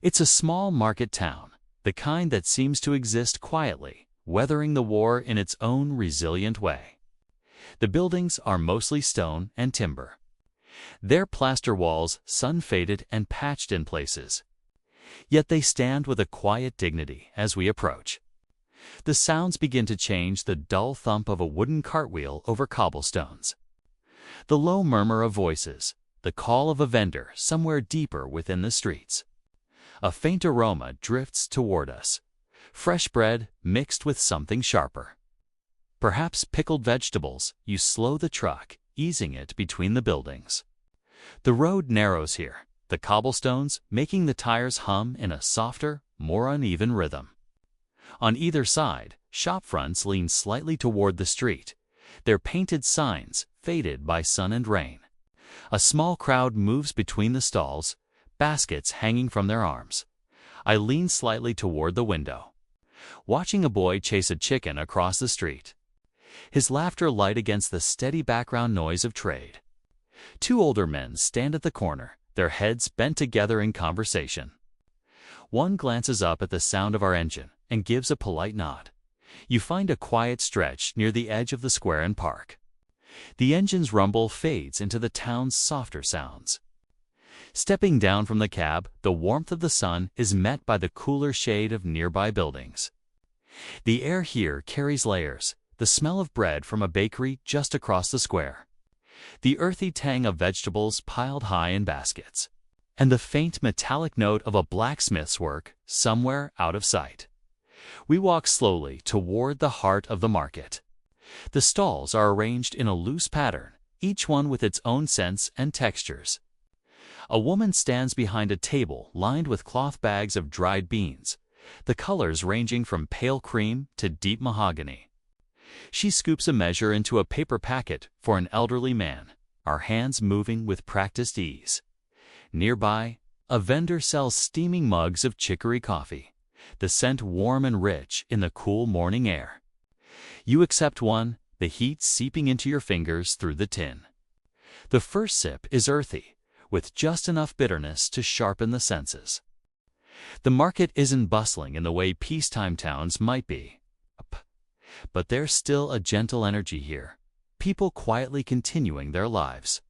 It's a small market town, the kind that seems to exist quietly, weathering the war in its own resilient way. The buildings are mostly stone and timber, their plaster walls sun-faded and patched in places. Yet they stand with a quiet dignity as we approach. The sounds begin to change, the dull thump of a wooden cartwheel over cobblestones, the low murmur of voices, the call of a vendor somewhere deeper within the streets. A faint aroma drifts toward us, fresh bread mixed with something sharper. Perhaps pickled vegetables. You slow the truck, easing it between the buildings. The road narrows here, the cobblestones making the tires hum in a softer, more uneven rhythm. On either side, shop fronts lean slightly toward the street, their painted signs faded by sun and rain. A small crowd moves between the stalls, baskets hanging from their arms. I lean slightly toward the window, watching a boy chase a chicken across the street, his laughter light against the steady background noise of trade. Two older men stand at the corner, their heads bent together in conversation. One glances up at the sound of our engine and gives a polite nod. You find a quiet stretch near the edge of the square and park. The engine's rumble fades into the town's softer sounds. Stepping down from the cab, the warmth of the sun is met by the cooler shade of nearby buildings. The air here carries layers, the smell of bread from a bakery just across the square, the earthy tang of vegetables piled high in baskets, and the faint metallic note of a blacksmith's work somewhere out of sight. We walk slowly toward the heart of the market. The stalls are arranged in a loose pattern, each one with its own scents and textures. A woman stands behind a table lined with cloth bags of dried beans, the colors ranging from pale cream to deep mahogany. She scoops a measure into a paper packet for an elderly man, our hands moving with practiced ease. Nearby, a vendor sells steaming mugs of chicory coffee, the scent warm and rich in the cool morning air. You accept one, the heat seeping into your fingers through the tin. The first sip is earthy, with just enough bitterness to sharpen the senses. The market isn't bustling in the way peacetime towns might be, but there's still a gentle energy here, people quietly continuing their lives,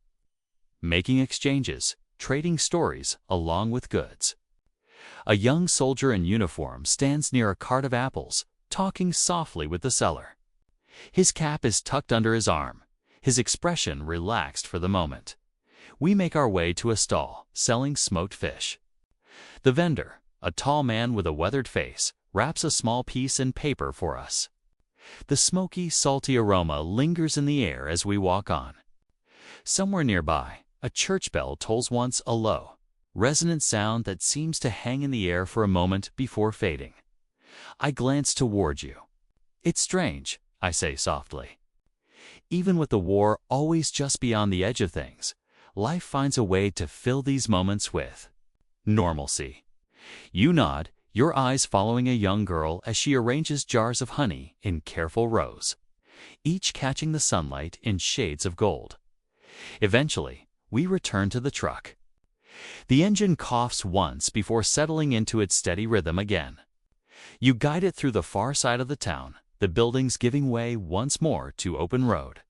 making exchanges, trading stories along with goods. A young soldier in uniform stands near a cart of apples, talking softly with the seller. His cap is tucked under his arm, his expression relaxed for the moment. We make our way to a stall selling smoked fish. The vendor, a tall man with a weathered face, wraps a small piece in paper for us. The smoky, salty aroma lingers in the air as we walk on. Somewhere nearby, a church bell tolls once a low, resonant sound that seems to hang in the air for a moment before fading. I glance toward you. It's strange, I say softly. Even with the war always just beyond the edge of things, life finds a way to fill these moments with normalcy. You nod, your eyes following a young girl as she arranges jars of honey in careful rows, each catching the sunlight in shades of gold. Eventually, we return to the truck. The engine coughs once before settling into its steady rhythm again. You guide it through the far side of the town, the buildings giving way once more to open road.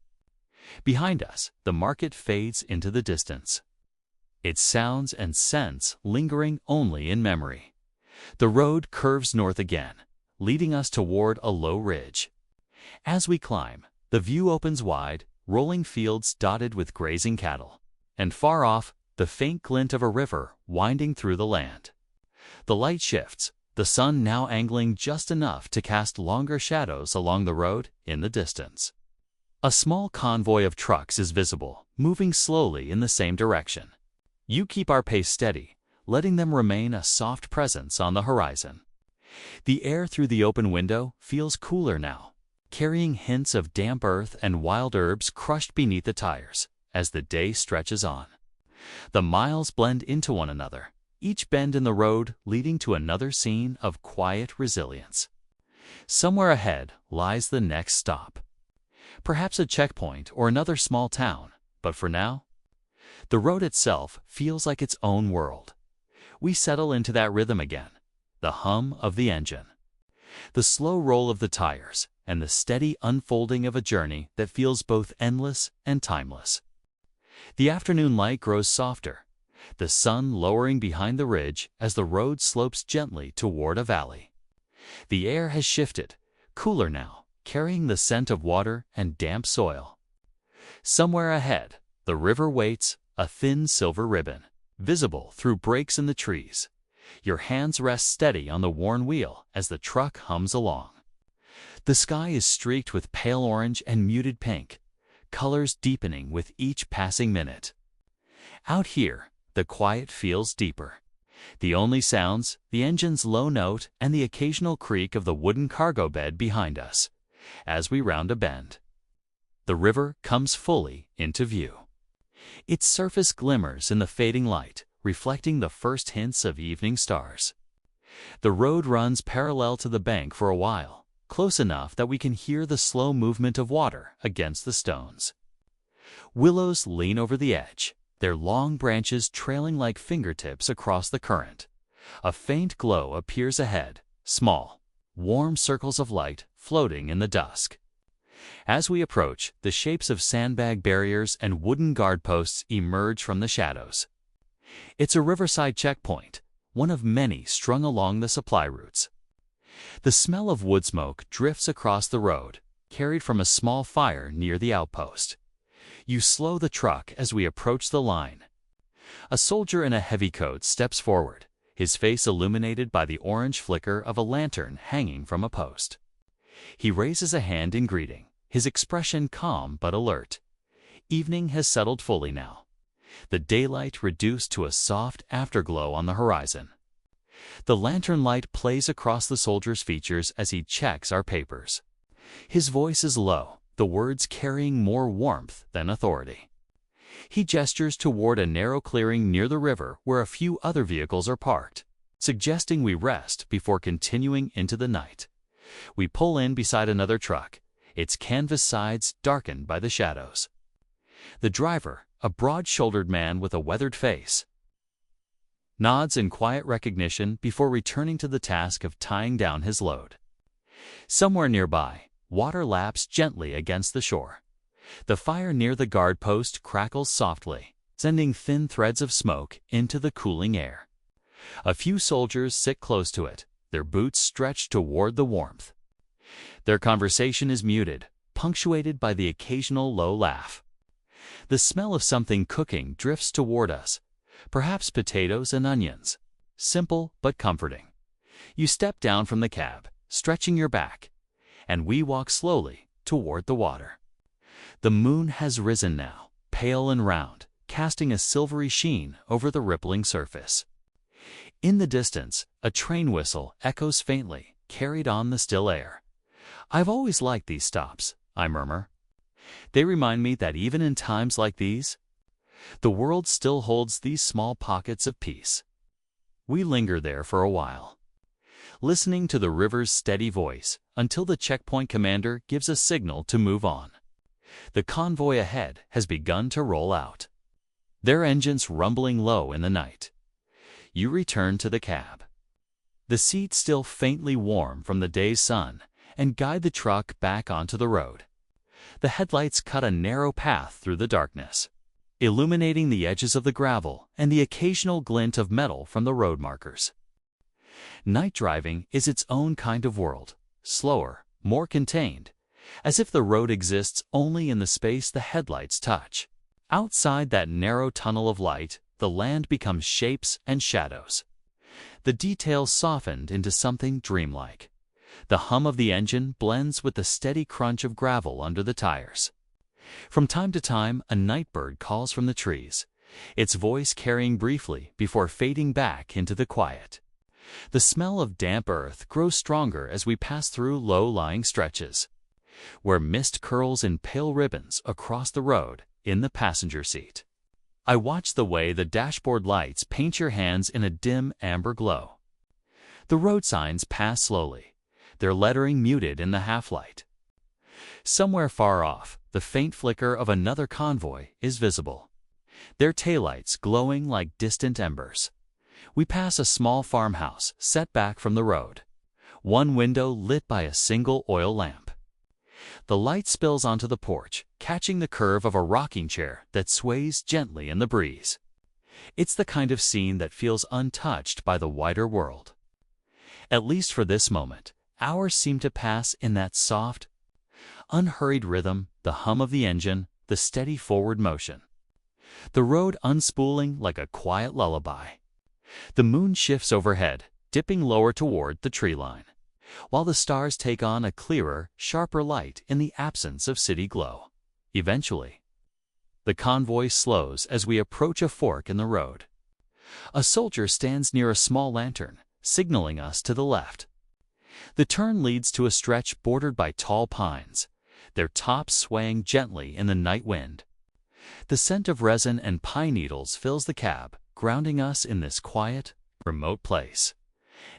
Behind us, the market fades into the distance, its sounds and scents lingering only in memory. The road curves north again, leading us toward a low ridge. As we climb, the view opens wide, rolling fields dotted with grazing cattle, and far off, the faint glint of a river winding through the land. The light shifts, the sun now angling just enough to cast longer shadows along the road in the distance. A small convoy of trucks is visible, moving slowly in the same direction. You keep our pace steady, letting them remain a soft presence on the horizon. The air through the open window feels cooler now, carrying hints of damp earth and wild herbs crushed beneath the tires as the day stretches on. The miles blend into one another, each bend in the road leading to another scene of quiet resilience. Somewhere ahead lies the next stop. Perhaps a checkpoint or another small town, but for now, the road itself feels like its own world. We settle into that rhythm again, the hum of the engine, the slow roll of the tires, and the steady unfolding of a journey that feels both endless and timeless. The afternoon light grows softer, the sun lowering behind the ridge as the road slopes gently toward a valley. The air has shifted, cooler now, carrying the scent of water and damp soil. Somewhere ahead, the river waits, a thin silver ribbon, visible through breaks in the trees. Your hands rest steady on the worn wheel as the truck hums along. The sky is streaked with pale orange and muted pink, colors deepening with each passing minute. Out here, the quiet feels deeper. The only sounds, the engine's low note and the occasional creak of the wooden cargo bed behind us. As we round a bend, the river comes fully into view. Its surface glimmers in the fading light, reflecting the first hints of evening stars. The road runs parallel to the bank for a while, close enough that we can hear the slow movement of water against the stones. Willows lean over the edge, their long branches trailing like fingertips across the current. A faint glow appears ahead, small, warm circles of light floating in the dusk. As we approach, the shapes of sandbag barriers and wooden guard posts emerge from the shadows. It's a riverside checkpoint, one of many strung along the supply routes. The smell of wood smoke drifts across the road, carried from a small fire near the outpost. You slow the truck as we approach the line. A soldier in a heavy coat steps forward, his face illuminated by the orange flicker of a lantern hanging from a post. He raises a hand in greeting, his expression calm but alert. Evening has settled fully now, the daylight reduced to a soft afterglow on the horizon. The lantern light plays across the soldier's features as he checks our papers. His voice is low, the words carrying more warmth than authority. He gestures toward a narrow clearing near the river where a few other vehicles are parked, suggesting we rest before continuing into the night. We pull in beside another truck, its canvas sides darkened by the shadows. The driver, a broad-shouldered man with a weathered face, nods in quiet recognition before returning to the task of tying down his load. Somewhere nearby, water laps gently against the shore. The fire near the guard post crackles softly, sending thin threads of smoke into the cooling air. A few soldiers sit close to it, their boots stretched toward the warmth. Their conversation is muted, punctuated by the occasional low laugh. The smell of something cooking drifts toward us, perhaps potatoes and onions, simple but comforting. You step down from the cab, stretching your back, and we walk slowly toward the water. The moon has risen now, pale and round, casting a silvery sheen over the rippling surface. In the distance, a train whistle echoes faintly, carried on the still air. "I've always liked these stops," I murmur. "They remind me that even in times like these, the world still holds these small pockets of peace." We linger there for a while, listening to the river's steady voice until the checkpoint commander gives a signal to move on. The convoy ahead has begun to roll out, their engines rumbling low in the night. You return to the cab. the seats still faintly warm from the day's sun, and guide the truck back onto the road. The headlights cut a narrow path through the darkness, illuminating the edges of the gravel and the occasional glint of metal from the road markers. Night driving is its own kind of world, slower, more contained, as if the road exists only in the space the headlights touch. Outside that narrow tunnel of light, the land becomes shapes and shadows. The details softened into something dreamlike. The hum of the engine blends with the steady crunch of gravel under the tires. From time to time, a night bird calls from the trees, its voice carrying briefly before fading back into the quiet. The smell of damp earth grows stronger as we pass through low-lying stretches, where mist curls in pale ribbons across the road in the passenger seat. I watch the way the dashboard lights paint your hands in a dim amber glow. The road signs pass slowly, their lettering muted in the half-light. Somewhere far off, the faint flicker of another convoy is visible, their taillights glowing like distant embers. We pass a small farmhouse set back from the road, one window lit by a single oil lamp. The light spills onto the porch, catching the curve of a rocking chair that sways gently in the breeze. It's the kind of scene that feels untouched by the wider world. At least for this moment, hours seem to pass in that soft, unhurried rhythm, the hum of the engine, the steady forward motion. The road unspooling like a quiet lullaby. The moon shifts overhead, dipping lower toward the tree line, while the stars take on a clearer, sharper light in the absence of city glow. Eventually, the convoy slows as we approach a fork in the road. A soldier stands near a small lantern, signaling us to the left. The turn leads to a stretch bordered by tall pines, their tops swaying gently in the night wind. The scent of resin and pine needles fills the cab, grounding us in this quiet, remote place.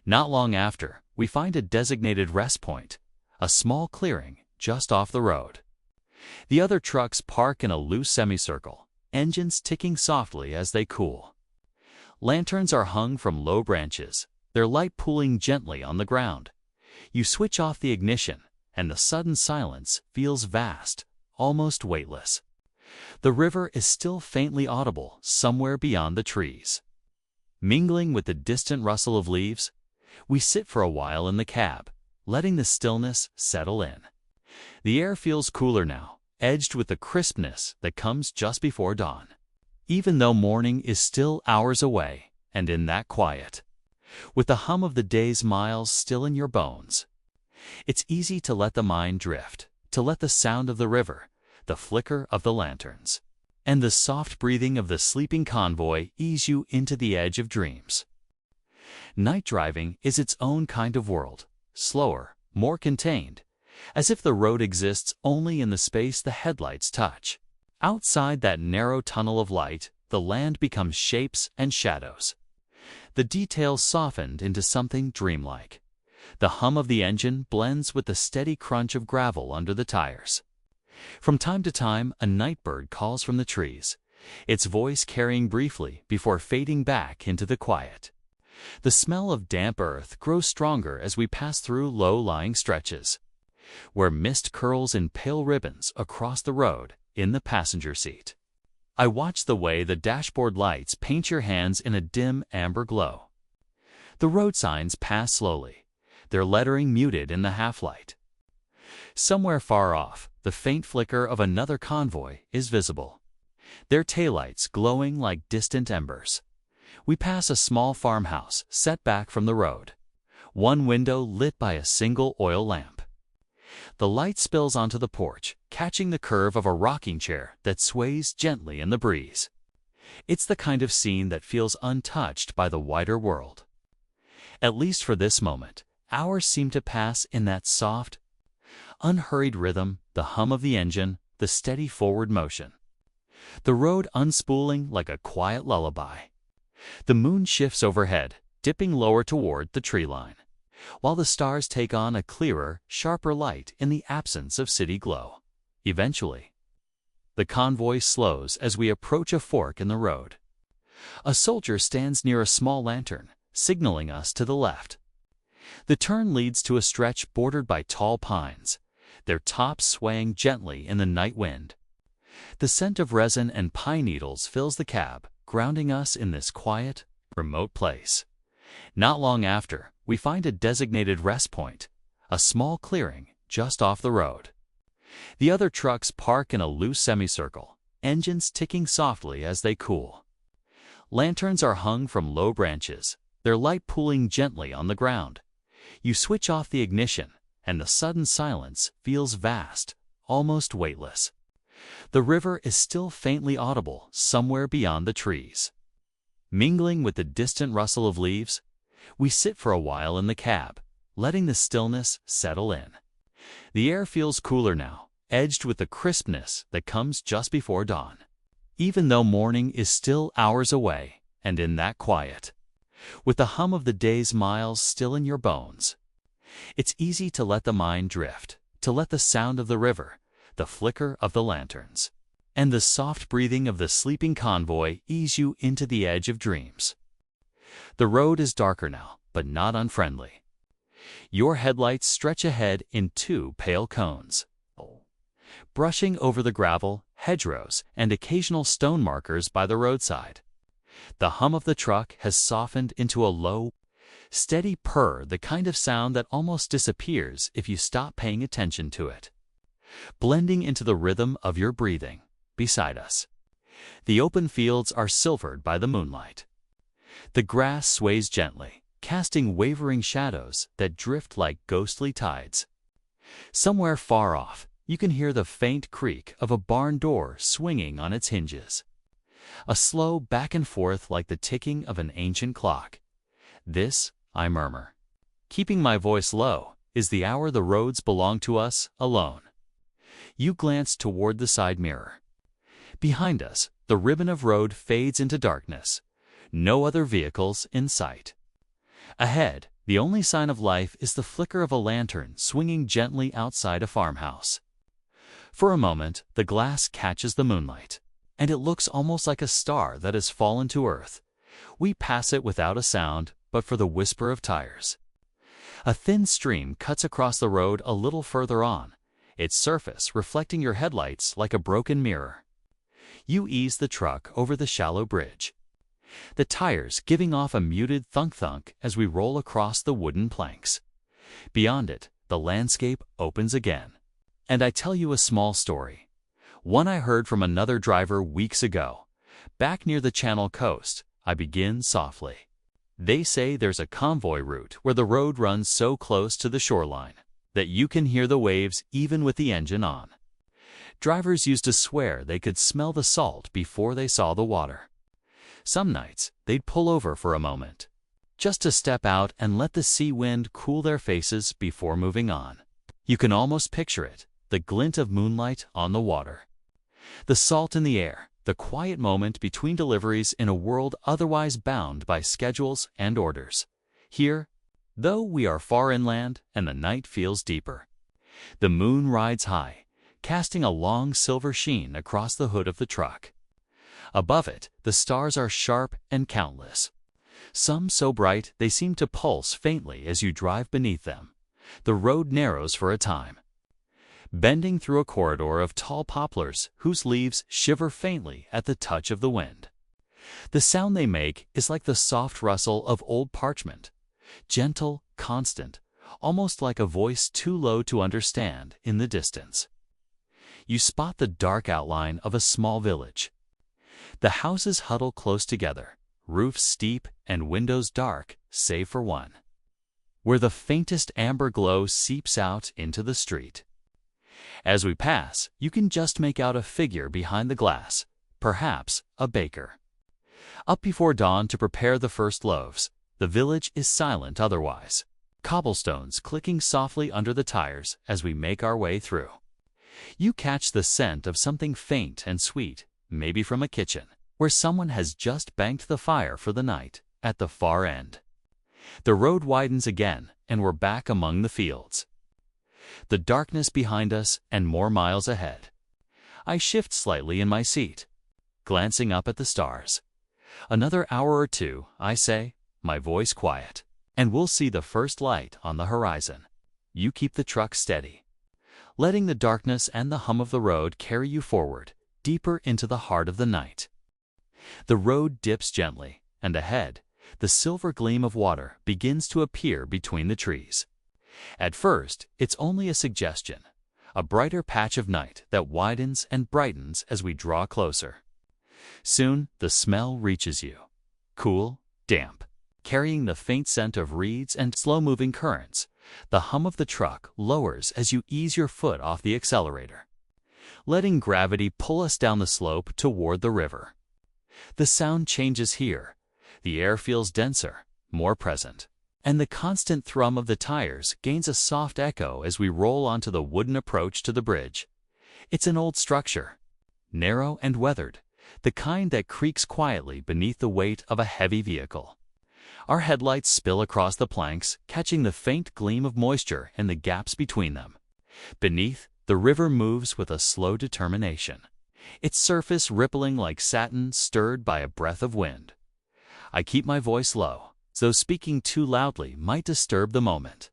Not long after, we find a designated rest point, a small clearing just off the road. The other trucks park in a loose semicircle, engines ticking softly as they cool. Lanterns are hung from low branches, their light pooling gently on the ground. You switch off the ignition, and the sudden silence feels vast, almost weightless. The river is still faintly audible somewhere beyond the trees. Mingling with the distant rustle of leaves, we sit for a while in the cab, letting the stillness settle in. The air feels cooler now, edged with the crispness that comes just before dawn. Even though morning is still hours away, and in that quiet, with the hum of the day's miles still in your bones, it's easy to let the mind drift, to let the sound of the river, the flicker of the lanterns, and the soft breathing of the sleeping convoy ease you into the edge of dreams. Night driving is its own kind of world, slower, more contained, as if the road exists only in the space the headlights touch. Outside that narrow tunnel of light, the land becomes shapes and shadows. The details softened into something dreamlike. The hum of the engine blends with the steady crunch of gravel under the tires. From time to time, a night bird calls from the trees, its voice carrying briefly before fading back into the quiet. The smell of damp earth grows stronger as we pass through low-lying stretches, where mist curls in pale ribbons across the road in the passenger seat. I watch the way the dashboard lights paint your hands in a dim amber glow. The road signs pass slowly, their lettering muted in the half-light. Somewhere far off, the faint flicker of another convoy is visible, their taillights glowing like distant embers. We pass a small farmhouse set back from the road, one window lit by a single oil lamp. The light spills onto the porch, catching the curve of a rocking chair that sways gently in the breeze. It's the kind of scene that feels untouched by the wider world. At least for this moment, hours seem to pass in that soft, unhurried rhythm, the hum of the engine, the steady forward motion. The road unspooling like a quiet lullaby. The moon shifts overhead, dipping lower toward the tree line, while the stars take on a clearer, sharper light in the absence of city glow. Eventually, the convoy slows as we approach a fork in the road. A soldier stands near a small lantern, signaling us to the left. The turn leads to a stretch bordered by tall pines, their tops swaying gently in the night wind. The scent of resin and pine needles fills the cab, grounding us in this quiet, remote place. Not long after, we find a designated rest point, a small clearing just off the road. The other trucks park in a loose semicircle, engines ticking softly as they cool. Lanterns are hung from low branches, their light pooling gently on the ground. You switch off the ignition, and the sudden silence feels vast, almost weightless. The river is still faintly audible somewhere beyond the trees. Mingling with the distant rustle of leaves, we sit for a while in the cab, letting the stillness settle in. The air feels cooler now, edged with the crispness that comes just before dawn. Even though morning is still hours away, and in that quiet, with the hum of the day's miles still in your bones, it's easy to let the mind drift, to let the sound of the river, the flicker of the lanterns, and the soft breathing of the sleeping convoy ease you into the edge of dreams. The road is darker now, but not unfriendly. Your headlights stretch ahead in two pale cones, brushing over the gravel, hedgerows, and occasional stone markers by the roadside. The hum of the truck has softened into a low, steady purr, the kind of sound that almost disappears if you stop paying attention to it, blending into the rhythm of your breathing. Beside us, the open fields are silvered by the moonlight. The grass sways gently, casting wavering shadows that drift like ghostly tides. Somewhere far off, you can hear the faint creak of a barn door swinging on its hinges. A slow back and forth like the ticking of an ancient clock. This, I murmur, keeping my voice low, is the hour the roads belong to us alone. You glance toward the side mirror. Behind us, the ribbon of road fades into darkness. No other vehicles in sight. Ahead, the only sign of life is the flicker of a lantern swinging gently outside a farmhouse. For a moment, the glass catches the moonlight, and it looks almost like a star that has fallen to earth. We pass it without a sound, but for the whisper of tires. A thin stream cuts across the road a little further on, its surface reflecting your headlights like a broken mirror. You ease the truck over the shallow bridge, the tires giving off a muted thunk-thunk as we roll across the wooden planks. Beyond it, the landscape opens again. And I tell you a small story, one I heard from another driver weeks ago. Back near the Channel coast, I begin softly. They say there's a convoy route where the road runs so close to the shoreline that you can hear the waves even with the engine on. Drivers used to swear they could smell the salt before they saw the water. Some nights, they'd pull over for a moment, just to step out and let the sea wind cool their faces before moving on. You can almost picture it, the glint of moonlight on the water, the salt in the air, the quiet moment between deliveries in a world otherwise bound by schedules and orders. Here, though we are far inland and the night feels deeper, the moon rides high, casting a long silver sheen across the hood of the truck. Above it, the stars are sharp and countless, some so bright they seem to pulse faintly as you drive beneath them. The road narrows for a time, bending through a corridor of tall poplars whose leaves shiver faintly at the touch of the wind. The sound they make is like the soft rustle of old parchment, gentle, constant, almost like a voice too low to understand in the distance. You spot the dark outline of a small village. The houses huddle close together, roofs steep and windows dark, save for one, where the faintest amber glow seeps out into the street. As we pass, you can just make out a figure behind the glass, perhaps a baker. Up before dawn to prepare the first loaves, the village is silent otherwise, cobblestones clicking softly under the tires as we make our way through. You catch the scent of something faint and sweet, maybe from a kitchen, where someone has just banked the fire for the night, at the far end. The road widens again, and we're back among the fields. The darkness behind us and more miles ahead. I shift slightly in my seat, glancing up at the stars. Another hour or two, I say, my voice quiet. and we'll see the first light on the horizon. You keep the truck steady, letting the darkness and the hum of the road carry you forward, deeper into the heart of the night. The road dips gently, and ahead, the silver gleam of water begins to appear between the trees. At first, it's only a suggestion, a brighter patch of night that widens and brightens as we draw closer. Soon, the smell reaches you. Cool, damp, carrying the faint scent of reeds and slow-moving currents. The hum of the truck lowers as you ease your foot off the accelerator, letting gravity pull us down the slope toward the river. The sound changes here. The air feels denser, more present, and the constant thrum of the tires gains a soft echo as we roll onto the wooden approach to the bridge. It's an old structure, narrow and weathered, the kind that creaks quietly beneath the weight of a heavy vehicle. Our headlights spill across the planks, catching the faint gleam of moisture and the gaps between them. Beneath, the river moves with a slow determination, its surface rippling like satin stirred by a breath of wind. I keep my voice low, though speaking too loudly might disturb the moment.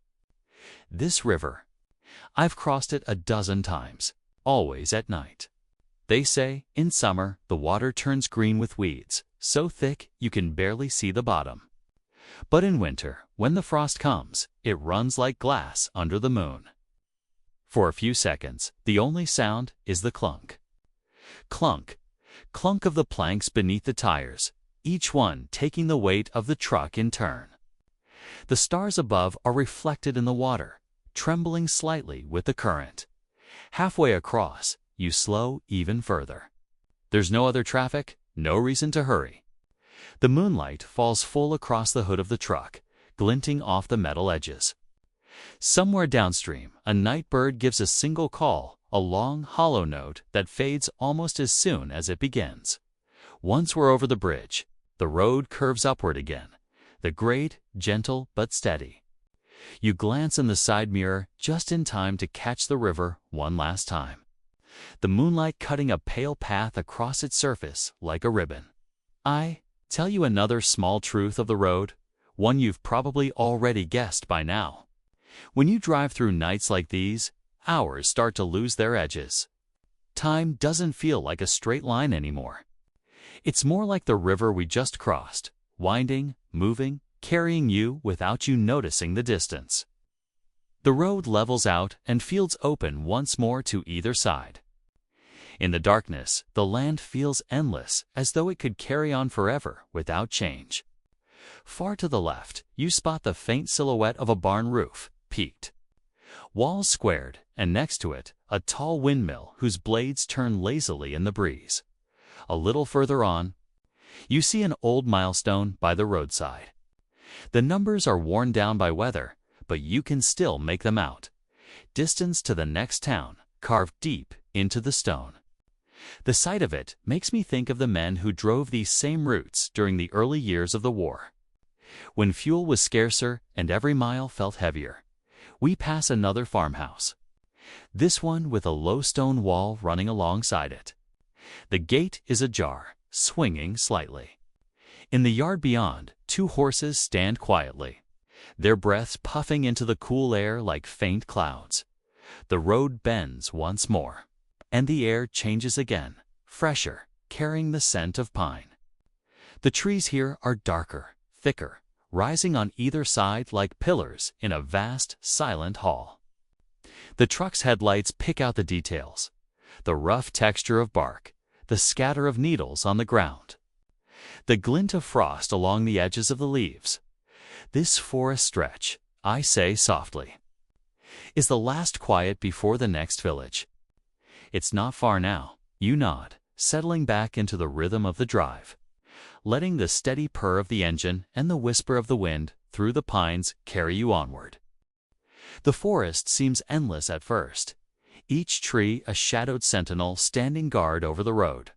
This river, I've crossed it a dozen times, always at night. They say, in summer, the water turns green with weeds, so thick you can barely see the bottom. But in winter, when the frost comes, it runs like glass under the moon. For a few seconds, the only sound is the clunk. Clunk, clunk of the planks beneath the tires, each one taking the weight of the truck in turn. The stars above are reflected in the water, trembling slightly with the current. Halfway across, you slow even further. There's no other traffic, no reason to hurry. The moonlight falls full across the hood of the truck, glinting off the metal edges. Somewhere downstream, a night bird gives a single call, a long, hollow note that fades almost as soon as it begins. Once we're over the bridge, the road curves upward again, the grade gentle but steady. You glance in the side mirror just in time to catch the river one last time, the moonlight cutting a pale path across its surface like a ribbon. I tell you another small truth of the road, one you've probably already guessed by now. When you drive through nights like these, hours start to lose their edges. Time doesn't feel like a straight line anymore. It's more like the river we just crossed, winding, moving, carrying you without you noticing the distance. The road levels out and fields open once more to either side. In the darkness, the land feels endless, as though it could carry on forever without change. Far to the left, you spot the faint silhouette of a barn roof, peaked. Walls squared, and next to it, a tall windmill whose blades turn lazily in the breeze. A little further on, you see an old milestone by the roadside. The numbers are worn down by weather, but you can still make them out. Distance to the next town, carved deep into the stone. The sight of it makes me think of the men who drove these same routes during the early years of the war. When fuel was scarcer and every mile felt heavier, we pass another farmhouse, this one with a low stone wall running alongside it. The gate is ajar, swinging slightly. In the yard beyond, two horses stand quietly, their breaths puffing into the cool air like faint clouds. The road bends once more, and the air changes again, fresher, carrying the scent of pine. The trees here are darker, thicker, rising on either side like pillars in a vast, silent hall. The truck's headlights pick out the details, the rough texture of bark, the scatter of needles on the ground, the glint of frost along the edges of the leaves. This forest stretch, I say softly, is the last quiet before the next village. It's not far now, you nod, settling back into the rhythm of the drive, letting the steady purr of the engine and the whisper of the wind through the pines carry you onward. The forest seems endless at first, each tree a shadowed sentinel standing guard over the road.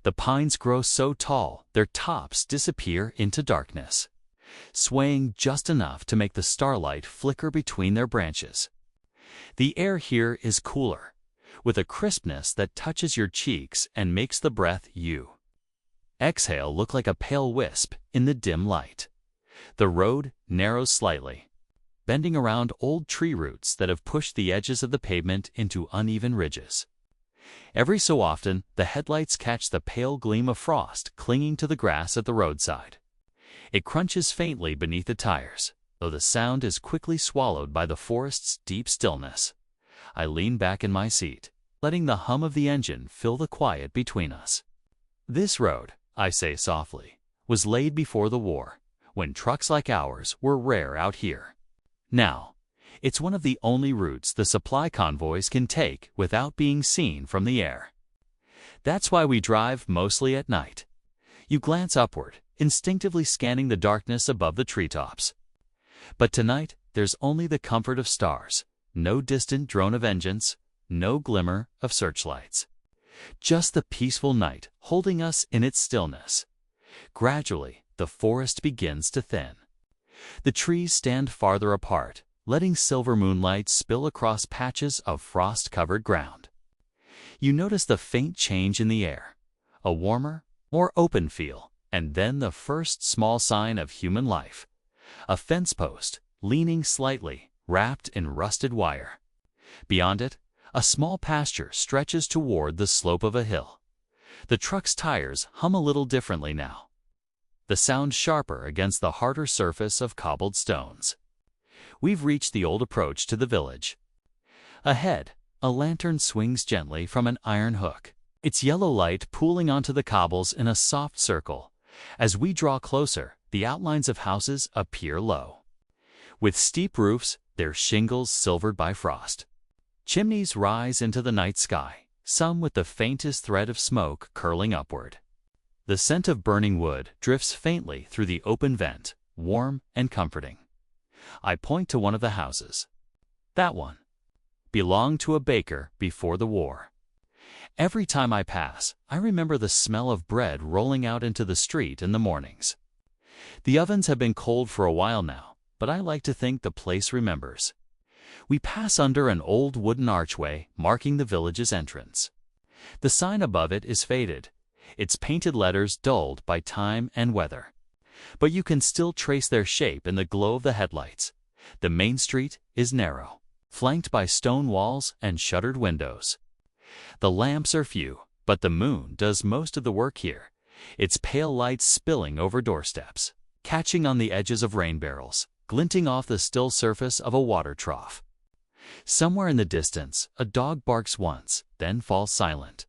The pines grow so tall their tops disappear into darkness, swaying just enough to make the starlight flicker between their branches. The air here is cooler, with a crispness that touches your cheeks and makes the breath you exhale look like a pale wisp in the dim light. The road narrows slightly, bending around old tree roots that have pushed the edges of the pavement into uneven ridges. Every so often, the headlights catch the pale gleam of frost clinging to the grass at the roadside. It crunches faintly beneath the tires, though the sound is quickly swallowed by the forest's deep stillness. I lean back in my seat, letting the hum of the engine fill the quiet between us. This road, I say softly, was laid before the war, when trucks like ours were rare out here. Now, it's one of the only routes the supply convoys can take without being seen from the air. That's why we drive mostly at night. You glance upward, instinctively scanning the darkness above the treetops. But tonight, there's only the comfort of stars, no distant drone of engines, no glimmer of searchlights. Just the peaceful night holding us in its stillness. Gradually, the forest begins to thin. The trees stand farther apart, letting silver moonlight spill across patches of frost-covered ground. You notice the faint change in the air, a warmer, more open feel, and then the first small sign of human life. A fence post, leaning slightly, wrapped in rusted wire. Beyond it, a small pasture stretches toward the slope of a hill. The truck's tires hum a little differently now, the sound sharper against the harder surface of cobbled stones. We've reached the old approach to the village. Ahead, a lantern swings gently from an iron hook, its yellow light pooling onto the cobbles in a soft circle. As we draw closer, the outlines of houses appear low, with steep roofs, their shingles silvered by frost. Chimneys rise into the night sky, some with the faintest thread of smoke curling upward. The scent of burning wood drifts faintly through the open vent, warm and comforting. I point to one of the houses. That one belonged to a baker before the war. Every time I pass, I remember the smell of bread rolling out into the street in the mornings. The ovens have been cold for a while now, but I like to think the place remembers. We pass under an old wooden archway marking the village's entrance. The sign above it is faded, its painted letters dulled by time and weather. But you can still trace their shape in the glow of the headlights. The main street is narrow, flanked by stone walls and shuttered windows. The lamps are few, but the moon does most of the work here, its pale light spilling over doorsteps, catching on the edges of rain barrels, glinting off the still surface of a water trough. Somewhere in the distance, a dog barks once, then falls silent.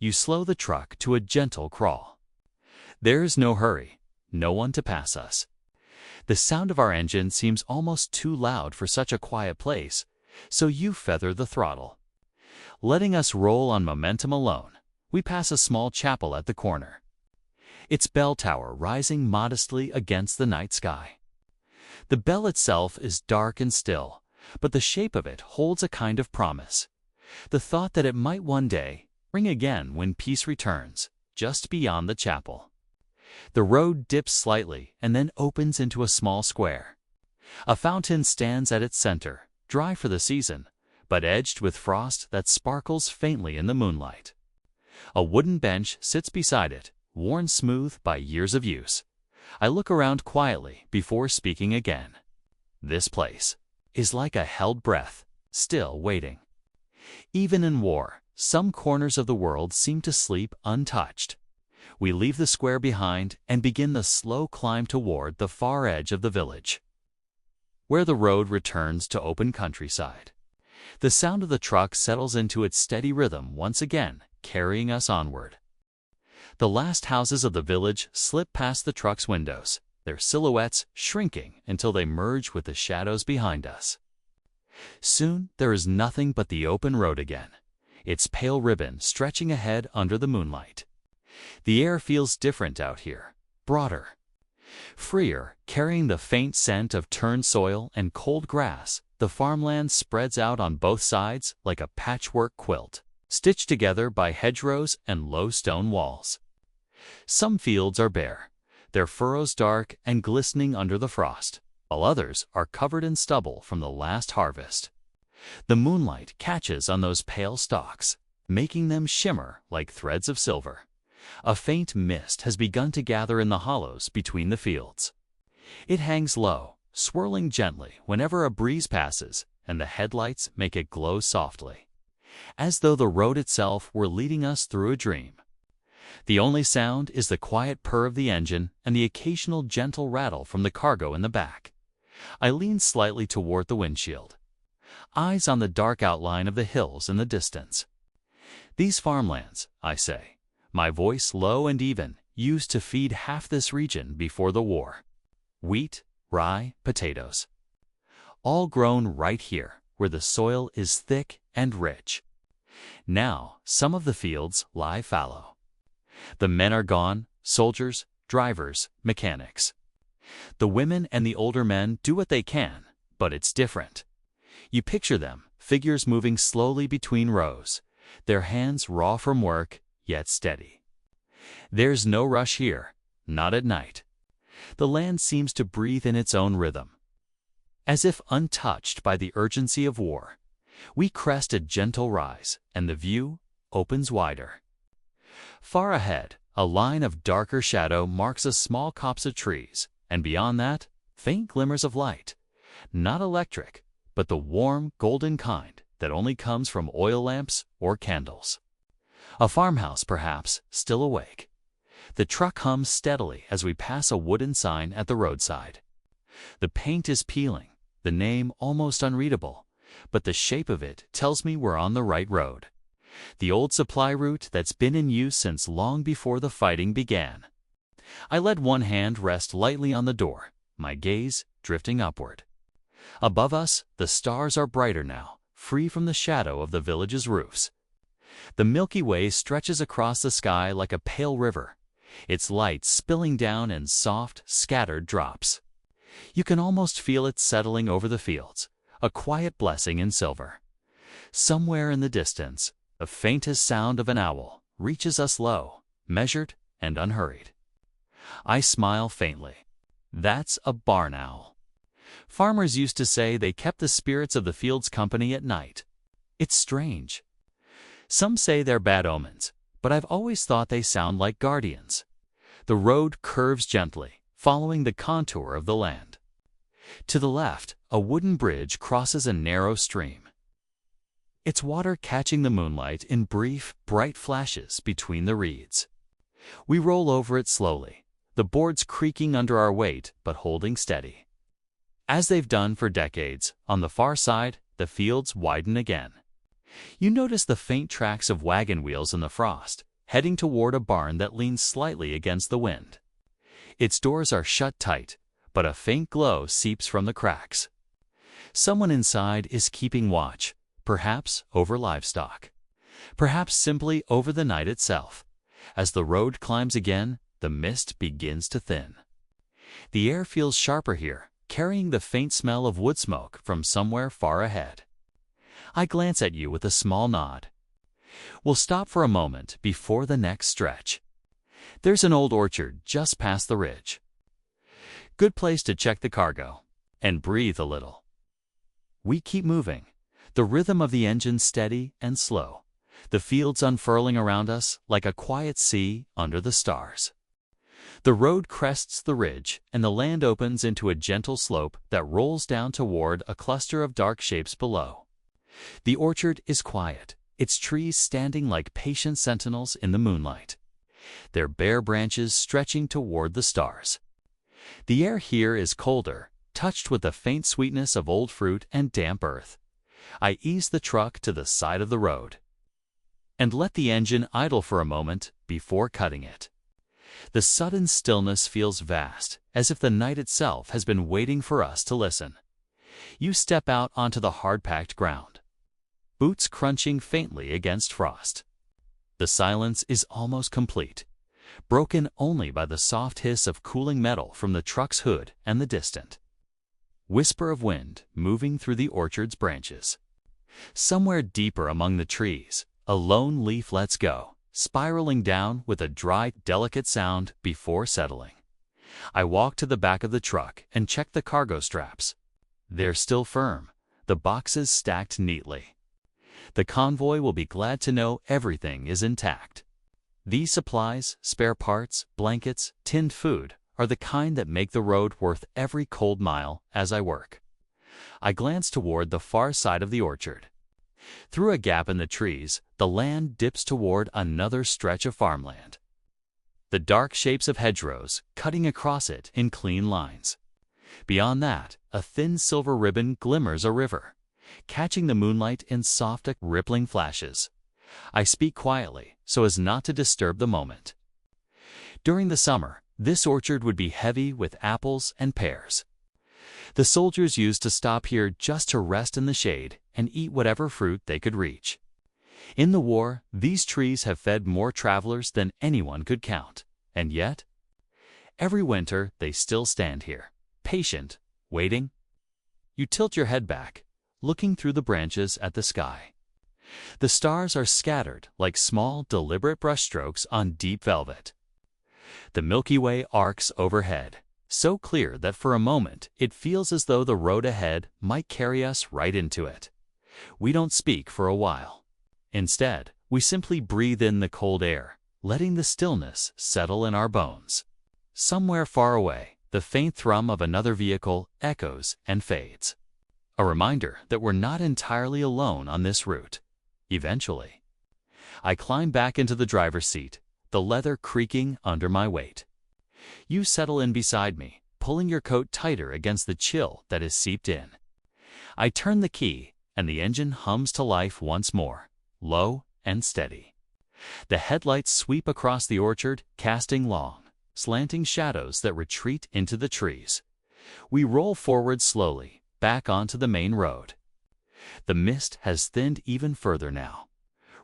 You slow the truck to a gentle crawl. There's no hurry, no one to pass us. The sound of our engine seems almost too loud for such a quiet place, so you feather the throttle. Letting us roll on momentum alone, we pass a small chapel at the corner, its bell tower rising modestly against the night sky. The bell itself is dark and still, but the shape of it holds a kind of promise, the thought that it might one day ring again when peace returns, just beyond the chapel. The road dips slightly and then opens into a small square. A fountain stands at its center, dry for the season, but edged with frost that sparkles faintly in the moonlight. A wooden bench sits beside it, worn smooth by years of use. I look around quietly before speaking again. This place is like a held breath, still waiting. Even in war, some corners of the world seem to sleep untouched. We leave the square behind and begin the slow climb toward the far edge of the village, where the road returns to open countryside. The sound of the truck settles into its steady rhythm once again, carrying us onward. The last houses of the village slip past the truck's windows, their silhouettes shrinking until they merge with the shadows behind us. Soon there is nothing but the open road again, its pale ribbon stretching ahead under the moonlight. The air feels different out here, broader, freer, carrying the faint scent of turned soil and cold grass. The farmland spreads out on both sides like a patchwork quilt, stitched together by hedgerows and low stone walls. Some fields are bare, their furrows dark and glistening under the frost, while others are covered in stubble from the last harvest. The moonlight catches on those pale stalks, making them shimmer like threads of silver. A faint mist has begun to gather in the hollows between the fields. It hangs low, swirling gently whenever a breeze passes, and the headlights make it glow softly, as though the road itself were leading us through a dream. The only sound is the quiet purr of the engine and the occasional gentle rattle from the cargo in the back. I lean slightly toward the windshield, eyes on the dark outline of the hills in the distance. These farmlands, I say, my voice low and even, used to feed half this region before the war. Wheat, rye, potatoes. All grown right here, where the soil is thick and rich. Now, some of the fields lie fallow. The men are gone, soldiers, drivers, mechanics. The women and the older men do what they can, but it's different. You picture them, figures moving slowly between rows, their hands raw from work, yet steady. There's no rush here, not at night. The land seems to breathe in its own rhythm. As if untouched by the urgency of war, we crest a gentle rise, and the view opens wider. Far ahead, a line of darker shadow marks a small copse of trees, and beyond that, faint glimmers of light. Not electric, but the warm, golden kind that only comes from oil lamps or candles. A farmhouse, perhaps, still awake. The truck hums steadily as we pass a wooden sign at the roadside. The paint is peeling, the name almost unreadable, but the shape of it tells me we're on the right road. The old supply route that's been in use since long before the fighting began. I let one hand rest lightly on the door, my gaze drifting upward. Above us, the stars are brighter now, free from the shadow of the village's roofs. The Milky Way stretches across the sky like a pale river, its light spilling down in soft, scattered drops. You can almost feel it settling over the fields, a quiet blessing in silver. Somewhere in the distance, the faintest sound of an owl reaches us low, measured and unhurried. I smile faintly. That's a barn owl. Farmers used to say they kept the spirits of the fields company at night. It's strange. Some say they're bad omens, but I've always thought they sound like guardians. The road curves gently, following the contour of the land. To the left, a wooden bridge crosses a narrow stream, its water catching the moonlight in brief, bright flashes between the reeds. We roll over it slowly, the boards creaking under our weight but holding steady. As they've done for decades, on the far side, the fields widen again. You notice the faint tracks of wagon wheels in the frost, heading toward a barn that leans slightly against the wind. Its doors are shut tight, but a faint glow seeps from the cracks. Someone inside is keeping watch, perhaps over livestock, perhaps simply over the night itself. As the road climbs again, the mist begins to thin. The air feels sharper here, carrying the faint smell of wood smoke from somewhere far ahead. I glance at you with a small nod. We'll stop for a moment before the next stretch. There's an old orchard just past the ridge. Good place to check the cargo and breathe a little. We keep moving, the rhythm of the engine steady and slow, the fields unfurling around us like a quiet sea under the stars. The road crests the ridge, and the land opens into a gentle slope that rolls down toward a cluster of dark shapes below. The orchard is quiet, its trees standing like patient sentinels in the moonlight, their bare branches stretching toward the stars. The air here is colder, touched with the faint sweetness of old fruit and damp earth. I ease the truck to the side of the road and let the engine idle for a moment before cutting it. The sudden stillness feels vast, as if the night itself has been waiting for us to listen. You step out onto the hard-packed ground, boots crunching faintly against frost. The silence is almost complete, broken only by the soft hiss of cooling metal from the truck's hood and the distant whisper of wind moving through the orchard's branches. Somewhere deeper among the trees, a lone leaf lets go, spiraling down with a dry, delicate sound before settling. I walk to the back of the truck and check the cargo straps. They're still firm, the boxes stacked neatly. The convoy will be glad to know everything is intact. These supplies, spare parts, blankets, tinned food, are the kind that make the road worth every cold mile as I work. I glance toward the far side of the orchard. Through a gap in the trees, the land dips toward another stretch of farmland. The dark shapes of hedgerows cutting across it in clean lines. Beyond that, a thin silver ribbon glimmers a river, catching the moonlight in soft, rippling flashes. I speak quietly so as not to disturb the moment. During the summer, this orchard would be heavy with apples and pears. The soldiers used to stop here just to rest in the shade and eat whatever fruit they could reach. In the war, these trees have fed more travelers than anyone could count, and yet, every winter they still stand here, patient, waiting. You tilt your head back, looking through the branches at the sky. The stars are scattered like small, deliberate brushstrokes on deep velvet. The Milky Way arcs overhead, so clear that for a moment it feels as though the road ahead might carry us right into it. We don't speak for a while. Instead, we simply breathe in the cold air, letting the stillness settle in our bones. Somewhere far away, the faint thrum of another vehicle echoes and fades. A reminder that we're not entirely alone on this route. Eventually, I climb back into the driver's seat, the leather creaking under my weight. You settle in beside me, pulling your coat tighter against the chill that has seeped in. I turn the key, and the engine hums to life once more, low and steady. The headlights sweep across the orchard, casting long, slanting shadows that retreat into the trees. We roll forward slowly, back onto the main road. The mist has thinned even further now,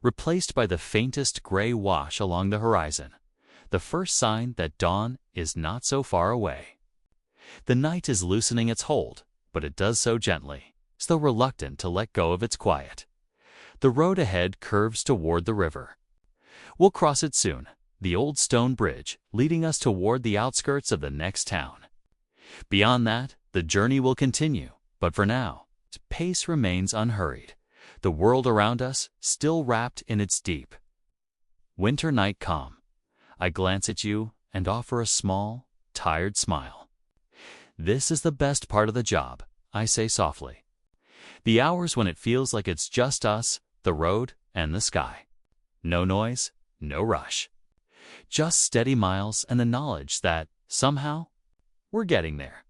replaced by the faintest gray wash along the horizon, the first sign that dawn is not so far away. The night is loosening its hold, but it does so gently, as though reluctant to let go of its quiet. The road ahead curves toward the river. We'll cross it soon, the old stone bridge leading us toward the outskirts of the next town. Beyond that, the journey will continue, but for now, pace remains unhurried, the world around us still wrapped in its deep winter night calm. I glance at you and offer a small, tired smile. This is the best part of the job, I say softly. The hours when it feels like it's just us, the road, and the sky. No noise, no rush. Just steady miles and the knowledge that, somehow, we're getting there.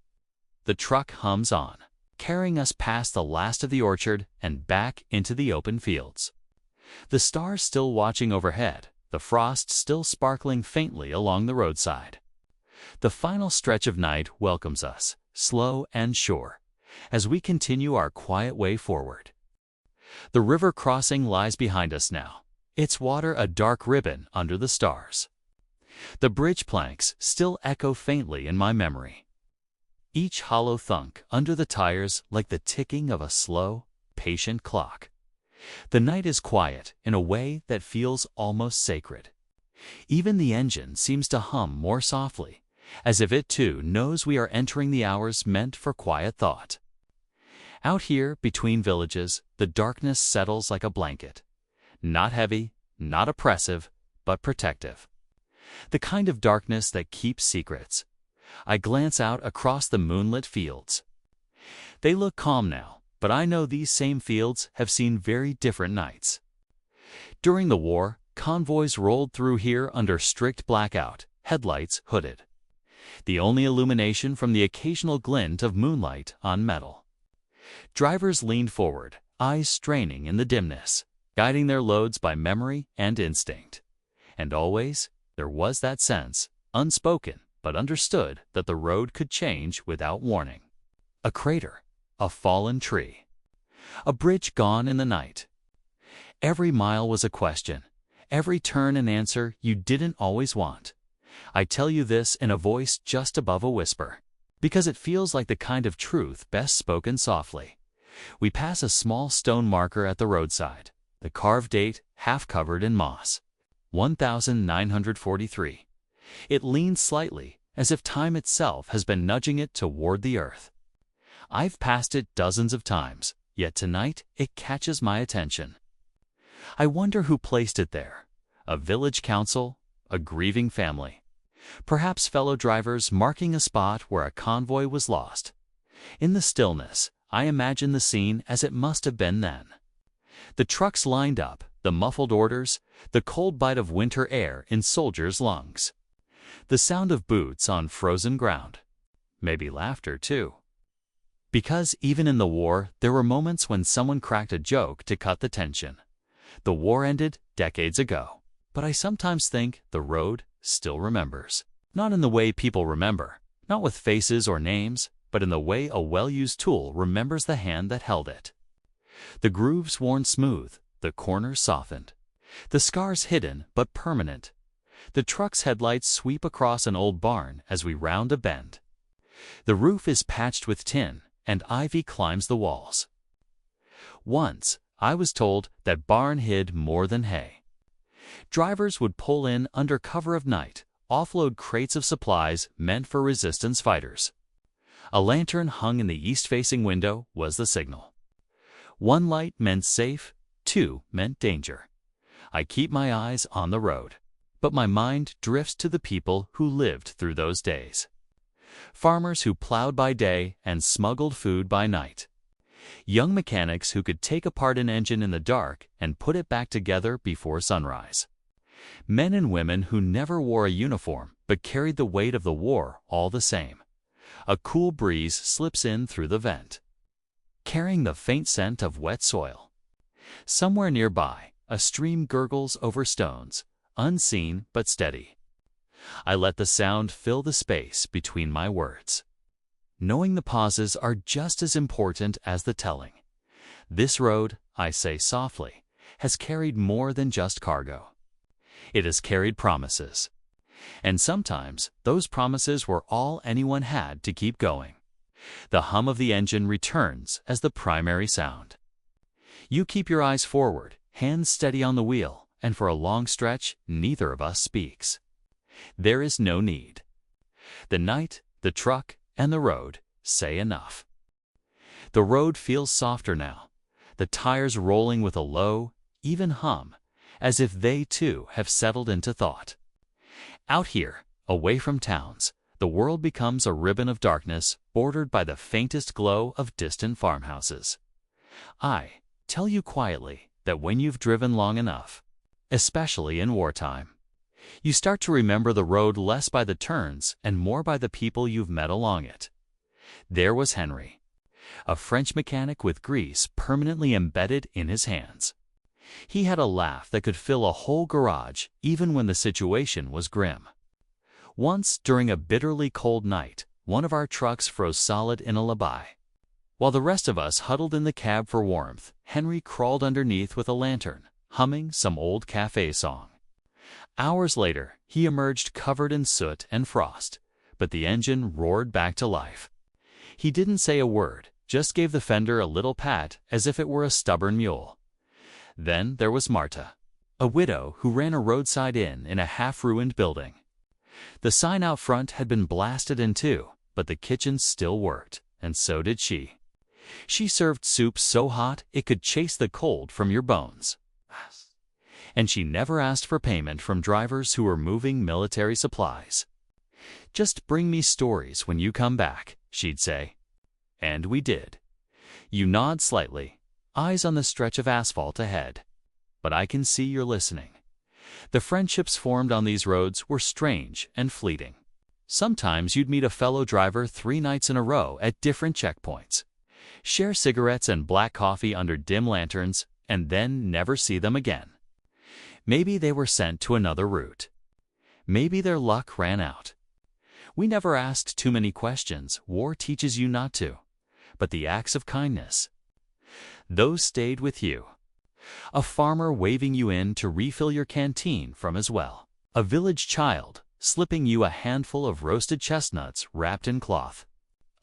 The truck hums on, carrying us past the last of the orchard and back into the open fields. The stars still watching overhead, the frost still sparkling faintly along the roadside. The final stretch of night welcomes us, slow and sure, as we continue our quiet way forward. The river crossing lies behind us now, its water a dark ribbon under the stars. The bridge planks still echo faintly in my memory, each hollow thunk under the tires like the ticking of a slow, patient clock. The night is quiet in a way that feels almost sacred. Even the engine seems to hum more softly, as if it too knows we are entering the hours meant for quiet thought. Out here, between villages, the darkness settles like a blanket. Not heavy, not oppressive, but protective. The kind of darkness that keeps secrets. I glance out across the moonlit fields. They look calm now, but I know these same fields have seen very different nights. During the war, convoys rolled through here under strict blackout, headlights hooded. The only illumination from the occasional glint of moonlight on metal. Drivers leaned forward, eyes straining in the dimness, guiding their loads by memory and instinct. And always, there was that sense, unspoken but understood, that the road could change without warning. A crater, a fallen tree, a bridge gone in the night. Every mile was a question, every turn an answer you didn't always want. I tell you this in a voice just above a whisper, because it feels like the kind of truth best spoken softly. We pass a small stone marker at the roadside, the carved date half covered in moss. 1943. It leans slightly, as if time itself has been nudging it toward the earth. I've passed it dozens of times, yet tonight it catches my attention. I wonder who placed it there. A village council? A grieving family? Perhaps fellow drivers marking a spot where a convoy was lost. In the stillness, I imagine the scene as it must have been then. The trucks lined up, the muffled orders, the cold bite of winter air in soldiers' lungs. The sound of boots on frozen ground. Maybe laughter, too. Because even in the war, there were moments when someone cracked a joke to cut the tension. The war ended decades ago, but I sometimes think the road still remembers. Not in the way people remember, not with faces or names, but in the way a well-used tool remembers the hand that held it. The grooves worn smooth, the corners softened, the scars hidden but permanent. The truck's headlights sweep across an old barn as we round a bend. The roof is patched with tin, and ivy climbs the walls. Once, I was told that barn hid more than hay. Drivers would pull in under cover of night, offload crates of supplies meant for resistance fighters. A lantern hung in the east-facing window was the signal. One light meant safe, two meant danger. I keep my eyes on the road, but my mind drifts to the people who lived through those days. Farmers who plowed by day and smuggled food by night. Young mechanics who could take apart an engine in the dark and put it back together before sunrise. Men and women who never wore a uniform but carried the weight of the war all the same. A cool breeze slips in through the vent, carrying the faint scent of wet soil. Somewhere nearby, a stream gurgles over stones, unseen but steady. I let the sound fill the space between my words. Knowing the pauses are just as important as the telling. This road, I say softly, has carried more than just cargo. It has carried promises. And sometimes those promises were all anyone had to keep going. The hum of the engine returns as the primary sound. You keep your eyes forward, hands steady on the wheel, and for a long stretch, neither of us speaks. There is no need. The night, the truck, and the road say enough. The road feels softer now, the tires rolling with a low, even hum, as if they too have settled into thought. Out here, away from towns, the world becomes a ribbon of darkness bordered by the faintest glow of distant farmhouses. I tell you quietly that when you've driven long enough, especially in wartime, you start to remember the road less by the turns and more by the people you've met along it. There was Henry, a French mechanic with grease permanently embedded in his hands. He had a laugh that could fill a whole garage even when the situation was grim. Once, during a bitterly cold night, one of our trucks froze solid in a lay-by. While the rest of us huddled in the cab for warmth, Henry crawled underneath with a lantern, humming some old cafe song. Hours later, he emerged covered in soot and frost, but the engine roared back to life. He didn't say a word, just gave the fender a little pat as if it were a stubborn mule. Then there was Marta, a widow who ran a roadside inn in a half-ruined building. The sign out front had been blasted in two, but the kitchen still worked, and so did she. She served soup so hot it could chase the cold from your bones. And she never asked for payment from drivers who were moving military supplies. "Just bring me stories when you come back," she'd say. And we did. You nod slightly, eyes on the stretch of asphalt ahead. But I can see you're listening. The friendships formed on these roads were strange and fleeting. Sometimes you'd meet a fellow driver 3 nights in a row at different checkpoints, share cigarettes and black coffee under dim lanterns, and then never see them again. Maybe they were sent to another route. Maybe their luck ran out. We never asked too many questions. War teaches you not to. But the acts of kindness, those stayed with you. A farmer waving you in to refill your canteen from his well. A village child slipping you a handful of roasted chestnuts wrapped in cloth.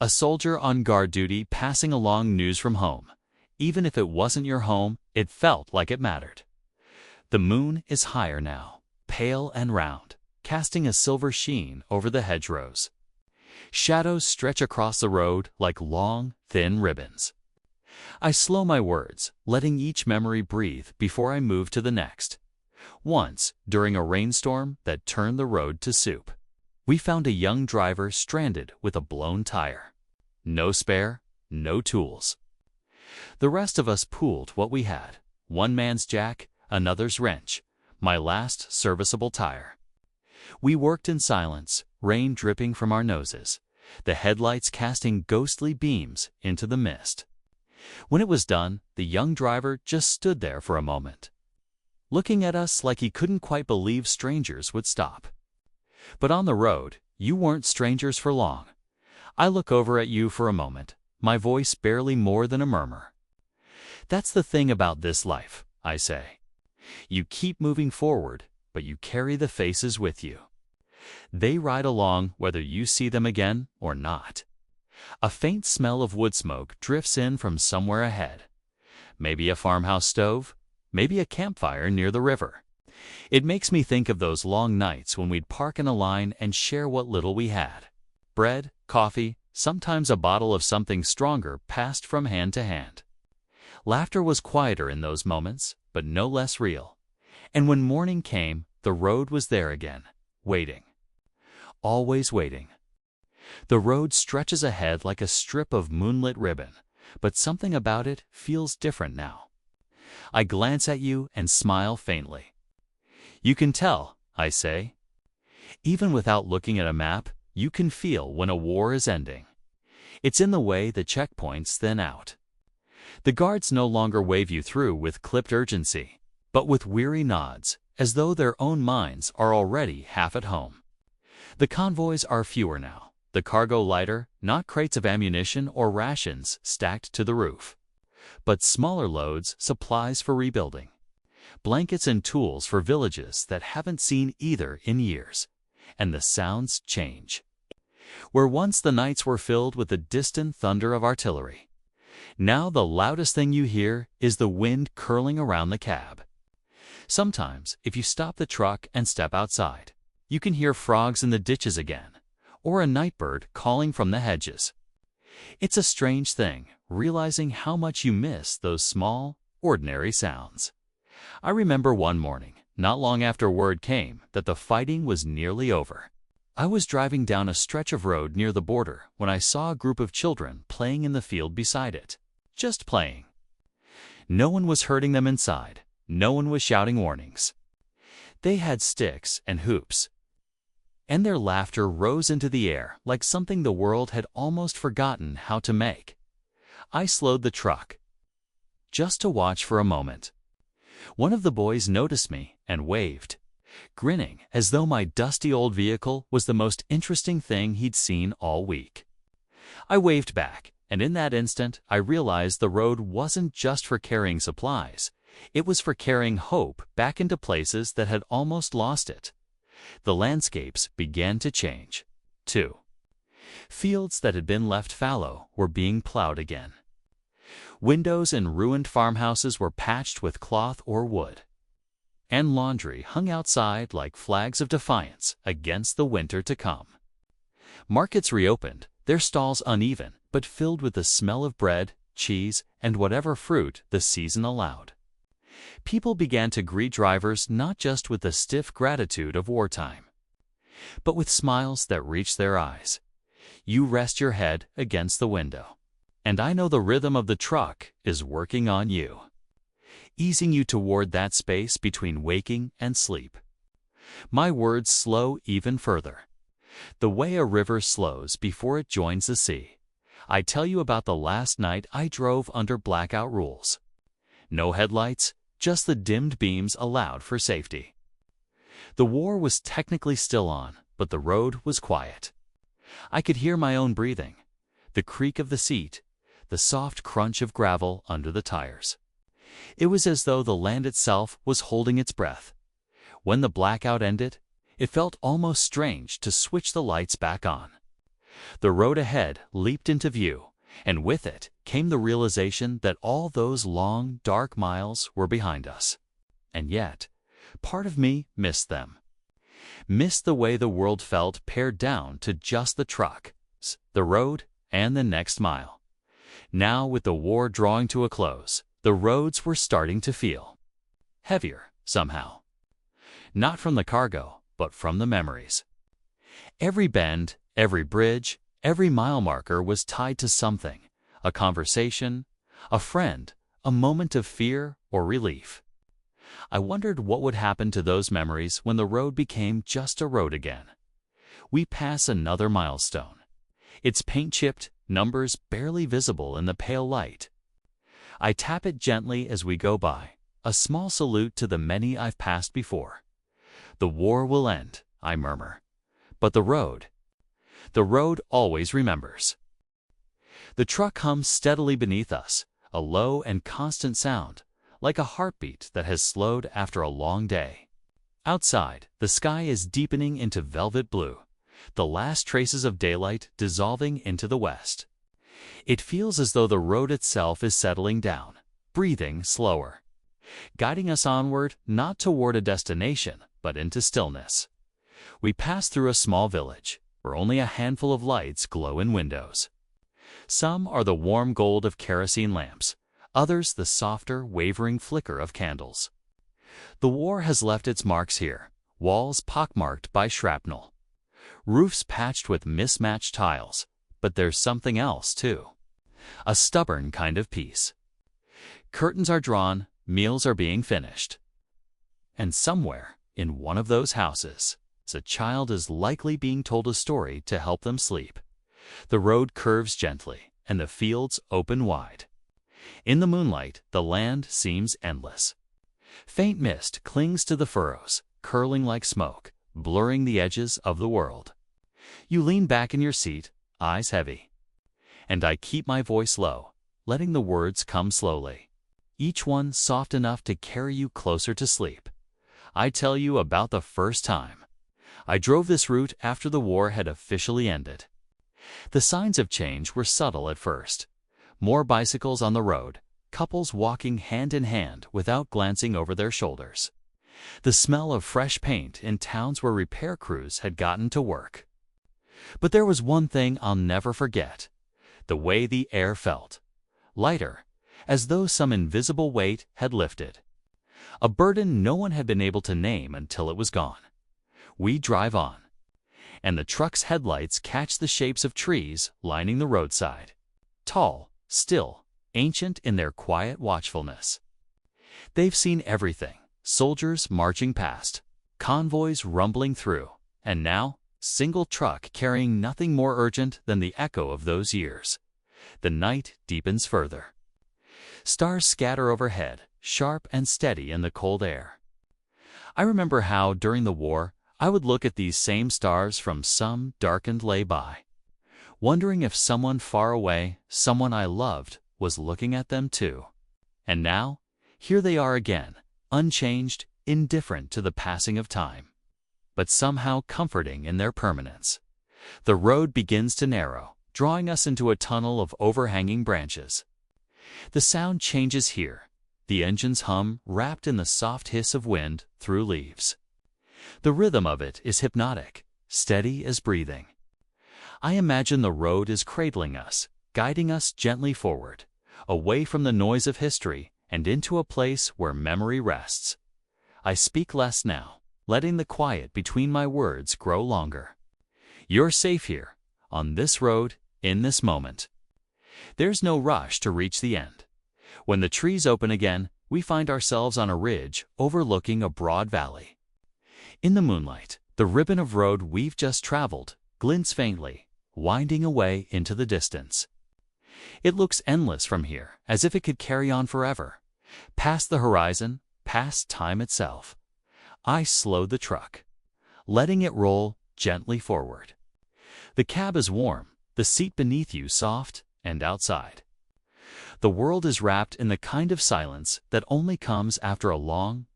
A soldier on guard duty passing along news from home. Even if it wasn't your home, it felt like it mattered. The moon is higher now, pale and round, casting a silver sheen over the hedgerows. Shadows stretch across the road like long, thin ribbons. I slow my words, letting each memory breathe before I move to the next. Once, during a rainstorm that turned the road to soup. We found a young driver stranded with a blown tire. No spare, no tools. The rest of us pooled what we had. One man's jack, another's wrench, my last serviceable tire. We worked in silence, rain dripping from our noses, the headlights casting ghostly beams into the mist. When it was done, the young driver just stood there for a moment, looking at us like he couldn't quite believe strangers would stop. But on the road, you weren't strangers for long. I look over at you for a moment, my voice barely more than a murmur. That's the thing about this life, I say. You keep moving forward, but you carry the faces with you. They ride along whether you see them again or not. A faint smell of wood smoke drifts in from somewhere ahead. Maybe a farmhouse stove, maybe a campfire near the river. It makes me think of those long nights when we'd park in a line and share what little we had. Bread, coffee, sometimes a bottle of something stronger passed from hand to hand. Laughter was quieter in those moments, but no less real. And when morning came, the road was there again, waiting. Always waiting. The road stretches ahead like a strip of moonlit ribbon, but something about it feels different now. I glance at you and smile faintly. You can tell, I say. Even without looking at a map, you can feel when a war is ending. It's in the way the checkpoints thin out. The guards no longer wave you through with clipped urgency, but with weary nods, as though their own minds are already half at home. The convoys are fewer now, the cargo lighter, not crates of ammunition or rations stacked to the roof, but smaller loads, supplies for rebuilding, blankets and tools for villages that haven't seen either in years. And the sounds change. Where once the nights were filled with the distant thunder of artillery, now the loudest thing you hear is the wind curling around the cab. Sometimes, if you stop the truck and step outside, you can hear frogs in the ditches again, or a night bird calling from the hedges. It's a strange thing, realizing how much you miss those small, ordinary sounds. I remember one morning, not long after word came that the fighting was nearly over. I was driving down a stretch of road near the border when I saw a group of children playing in the field beside it. Just playing. No one was hurting them inside. No one was shouting warnings. They had sticks and hoops, and their laughter rose into the air like something the world had almost forgotten how to make. I slowed the truck, just to watch for a moment. One of the boys noticed me and waved, grinning as though my dusty old vehicle was the most interesting thing he'd seen all week. I waved back, and in that instant I realized the road wasn't just for carrying supplies. It was for carrying hope back into places that had almost lost it. The landscapes began to change, too. Fields that had been left fallow were being plowed again. Windows in ruined farmhouses were patched with cloth or wood, and laundry hung outside like flags of defiance against the winter to come. Markets reopened, their stalls uneven but filled with the smell of bread, cheese, and whatever fruit the season allowed. People began to greet drivers not just with the stiff gratitude of wartime, but with smiles that reached their eyes. You rest your head against the window, and I know the rhythm of the truck is working on you, easing you toward that space between waking and sleep. My words slow even further, the way a river slows before it joins the sea. I tell you about the last night I drove under blackout rules. No headlights, just the dimmed beams allowed for safety. The war was technically still on, but the road was quiet. I could hear my own breathing, the creak of the seat, the soft crunch of gravel under the tires. It was as though the land itself was holding its breath. When the blackout ended, it felt almost strange to switch the lights back on. The road ahead leaped into view, and with it came the realization that all those long, dark miles were behind us. And yet, part of me missed them. Missed the way the world felt pared down to just the truck, the road, and the next mile. Now, with the war drawing to a close, the roads were starting to feel heavier, somehow. Not from the cargo, but from the memories. Every bend, every bridge, every mile marker was tied to something: a conversation, a friend, a moment of fear or relief. I wondered what would happen to those memories when the road became just a road again. We pass another milestone, its paint-chipped numbers barely visible in the pale light. I tap it gently as we go by, a small salute to the many I've passed before. The war will end, I murmur. But the road always remembers. The truck hums steadily beneath us, a low and constant sound, like a heartbeat that has slowed after a long day. Outside, the sky is deepening into velvet blue, the last traces of daylight dissolving into the west. It feels as though the road itself is settling down, breathing slower, guiding us onward not toward a destination, but into stillness. We pass through a small village, where only a handful of lights glow in windows. Some are the warm gold of kerosene lamps, others the softer, wavering flicker of candles. The war has left its marks here, walls pockmarked by shrapnel, roofs patched with mismatched tiles, but there's something else, too. A stubborn kind of peace. Curtains are drawn, meals are being finished. And somewhere, in one of those houses, a child is likely being told a story to help them sleep. The road curves gently, and the fields open wide. In the moonlight, the land seems endless. Faint mist clings to the furrows, curling like smoke, blurring the edges of the world. You lean back in your seat, eyes heavy. And I keep my voice low, letting the words come slowly, each one soft enough to carry you closer to sleep. I tell you about the first time I drove this route after the war had officially ended. The signs of change were subtle at first. More bicycles on the road, couples walking hand in hand without glancing over their shoulders. The smell of fresh paint in towns where repair crews had gotten to work. But there was one thing I'll never forget: the way the air felt. Lighter, as though some invisible weight had lifted. A burden no one had been able to name until it was gone. We drive on, and the truck's headlights catch the shapes of trees lining the roadside. Tall, still, ancient in their quiet watchfulness. They've seen everything: soldiers marching past, convoys rumbling through, and now, single truck carrying nothing more urgent than the echo of those years. The night deepens further. Stars scatter overhead, sharp and steady in the cold air. I remember how, during the war, I would look at these same stars from some darkened lay-by, wondering if someone far away, someone I loved, was looking at them too. And now, here they are again, unchanged, indifferent to the passing of time, but somehow comforting in their permanence. The road begins to narrow, drawing us into a tunnel of overhanging branches. The sound changes here, the engine's hum wrapped in the soft hiss of wind through leaves. The rhythm of it is hypnotic, steady as breathing. I imagine the road is cradling us, guiding us gently forward, away from the noise of history and into a place where memory rests. I speak less now, letting the quiet between my words grow longer. You're safe here, on this road, in this moment. There's no rush to reach the end. When the trees open again, we find ourselves on a ridge overlooking a broad valley. In the moonlight, the ribbon of road we've just traveled glints faintly, winding away into the distance. It looks endless from here, as if it could carry on forever, past the horizon, past time itself. I slowed the truck, letting it roll gently forward. The cab is warm, the seat beneath you soft, and outside. The world is wrapped in the kind of silence that only comes after a long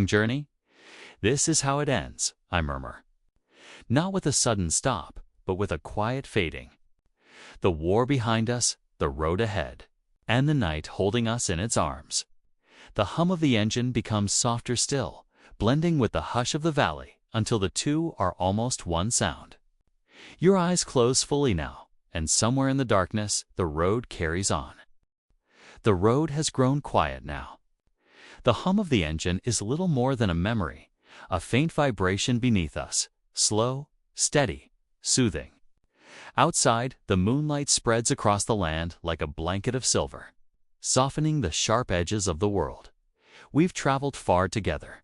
journey. This is how it ends, I murmur. Not with a sudden stop, but with a quiet fading. The war behind us, the road ahead, and the night holding us in its arms. The hum of the engine becomes softer still, blending with the hush of the valley until the two are almost one sound. Your eyes close fully now, and somewhere in the darkness, the road carries on. The road has grown quiet now. The hum of the engine is little more than a memory, a faint vibration beneath us, slow, steady, soothing. Outside, the moonlight spreads across the land like a blanket of silver, softening the sharp edges of the world. We've traveled far together,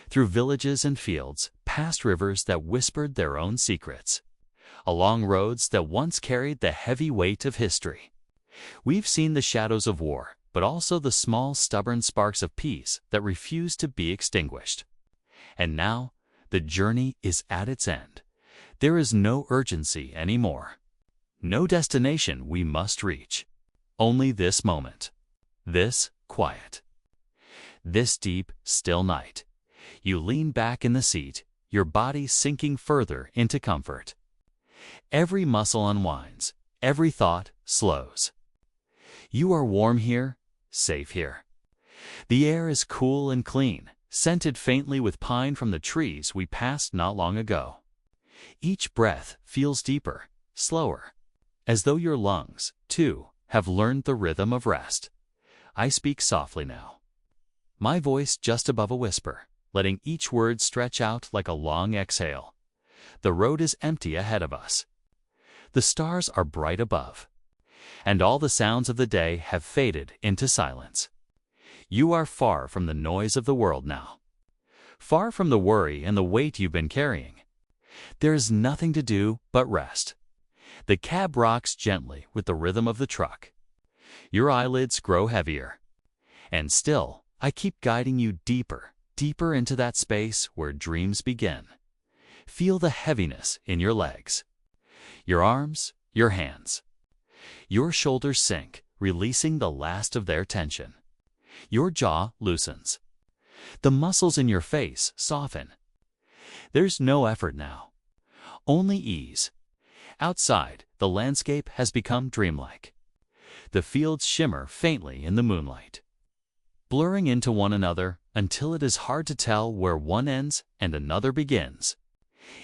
through villages and fields, past rivers that whispered their own secrets, along roads that once carried the heavy weight of history. We've seen the shadows of war, but also the small, stubborn sparks of peace that refuse to be extinguished. And now, the journey is at its end. There is no urgency anymore. No destination we must reach. Only this moment. This quiet. This deep, still night. You lean back in the seat, your body sinking further into comfort. Every muscle unwinds, every thought slows. You are warm here, safe here. The air is cool and clean, scented faintly with pine from the trees we passed not long ago. Each breath feels deeper, slower, as though your lungs, too, have learned the rhythm of rest. I speak softly now, my voice just above a whisper, letting each word stretch out like a long exhale. The road is empty ahead of us. The stars are bright above, and all the sounds of the day have faded into silence. You are far from the noise of the world now, far from the worry and the weight you've been carrying. There is nothing to do but rest. The cab rocks gently with the rhythm of the truck. Your eyelids grow heavier. And still, I keep guiding you deeper, deeper into that space where dreams begin. Feel the heaviness in your legs, your arms, your hands. Your shoulders sink, releasing the last of their tension. Your jaw loosens. The muscles in your face soften. There's no effort now, only ease. Outside, the landscape has become dreamlike. The fields shimmer faintly in the moonlight, blurring into one another until it is hard to tell where one ends and another begins.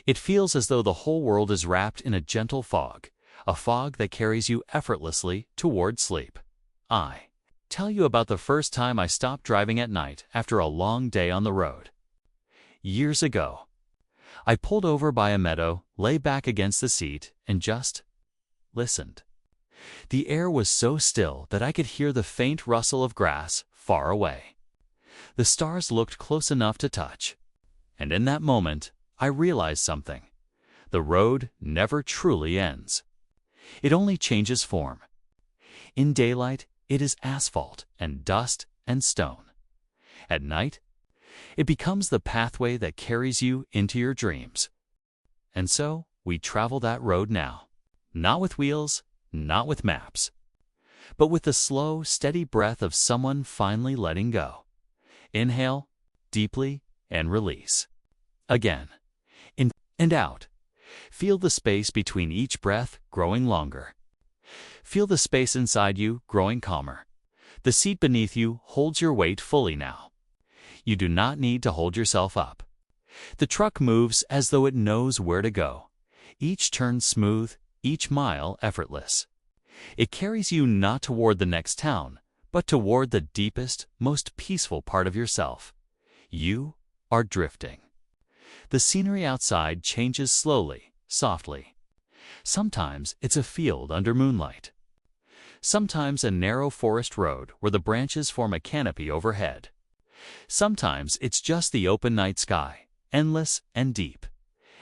It feels as though the whole world is wrapped in a gentle fog, a fog that carries you effortlessly toward sleep. I tell you about the first time I stopped driving at night after a long day on the road. Years ago, I pulled over by a meadow, lay back against the seat, and just listened. The air was so still that I could hear the faint rustle of grass far away. The stars looked close enough to touch, and in that moment, I realized something. The road never truly ends. It only changes form. In daylight, it is asphalt and dust and stone. At night, it becomes the pathway that carries you into your dreams. And so, we travel that road now. Not with wheels, not with maps, but with the slow, steady breath of someone finally letting go. Inhale, deeply, and release. Again. In and out. Feel the space between each breath growing longer. Feel the space inside you growing calmer. The seat beneath you holds your weight fully now. You do not need to hold yourself up. The truck moves as though it knows where to go. Each turn smooth, each mile effortless. It carries you not toward the next town, but toward the deepest, most peaceful part of yourself. You are drifting. The scenery outside changes slowly, softly. Sometimes it's a field under moonlight. Sometimes a narrow forest road where the branches form a canopy overhead. Sometimes it's just the open night sky, endless and deep.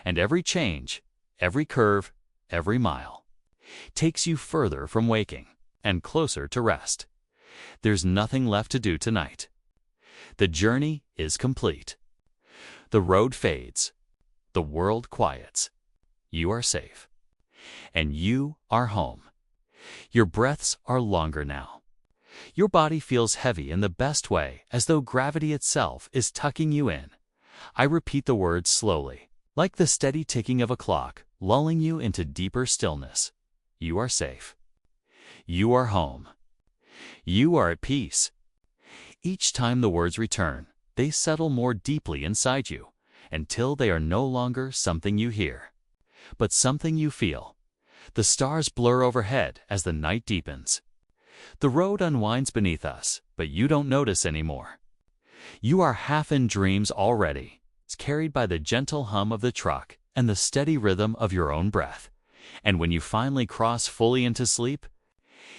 And every change, every curve, every mile, takes you further from waking and closer to rest. There's nothing left to do tonight. The journey is complete. The road fades. The world quiets. You are safe. And you are home. Your breaths are longer now. Your body feels heavy in the best way, as though gravity itself is tucking you in. I repeat the words slowly, like the steady ticking of a clock, lulling you into deeper stillness. You are safe. You are home. You are at peace. Each time the words return, they settle more deeply inside you, until they are no longer something you hear, but something you feel. The stars blur overhead as the night deepens. The road unwinds beneath us, but you don't notice anymore. You are half in dreams already, carried by the gentle hum of the truck and the steady rhythm of your own breath. And when you finally cross fully into sleep,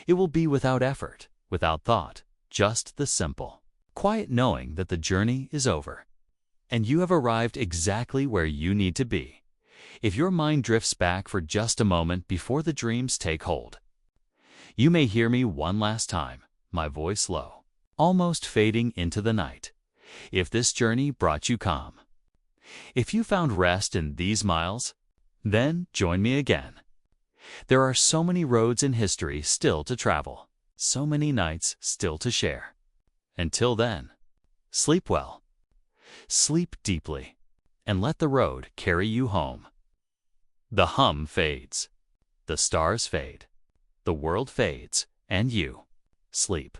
it will be without effort, without thought, just the simple, quiet knowing that the journey is over, and you have arrived exactly where you need to be. If your mind drifts back for just a moment before the dreams take hold, you may hear me one last time, my voice low, almost fading into the night. If this journey brought you calm, if you found rest in these miles, then join me again. There are so many roads in history still to travel, so many nights still to share. Until then, sleep well, sleep deeply, and let the road carry you home. The hum fades, the stars fade, the world fades, and you sleep.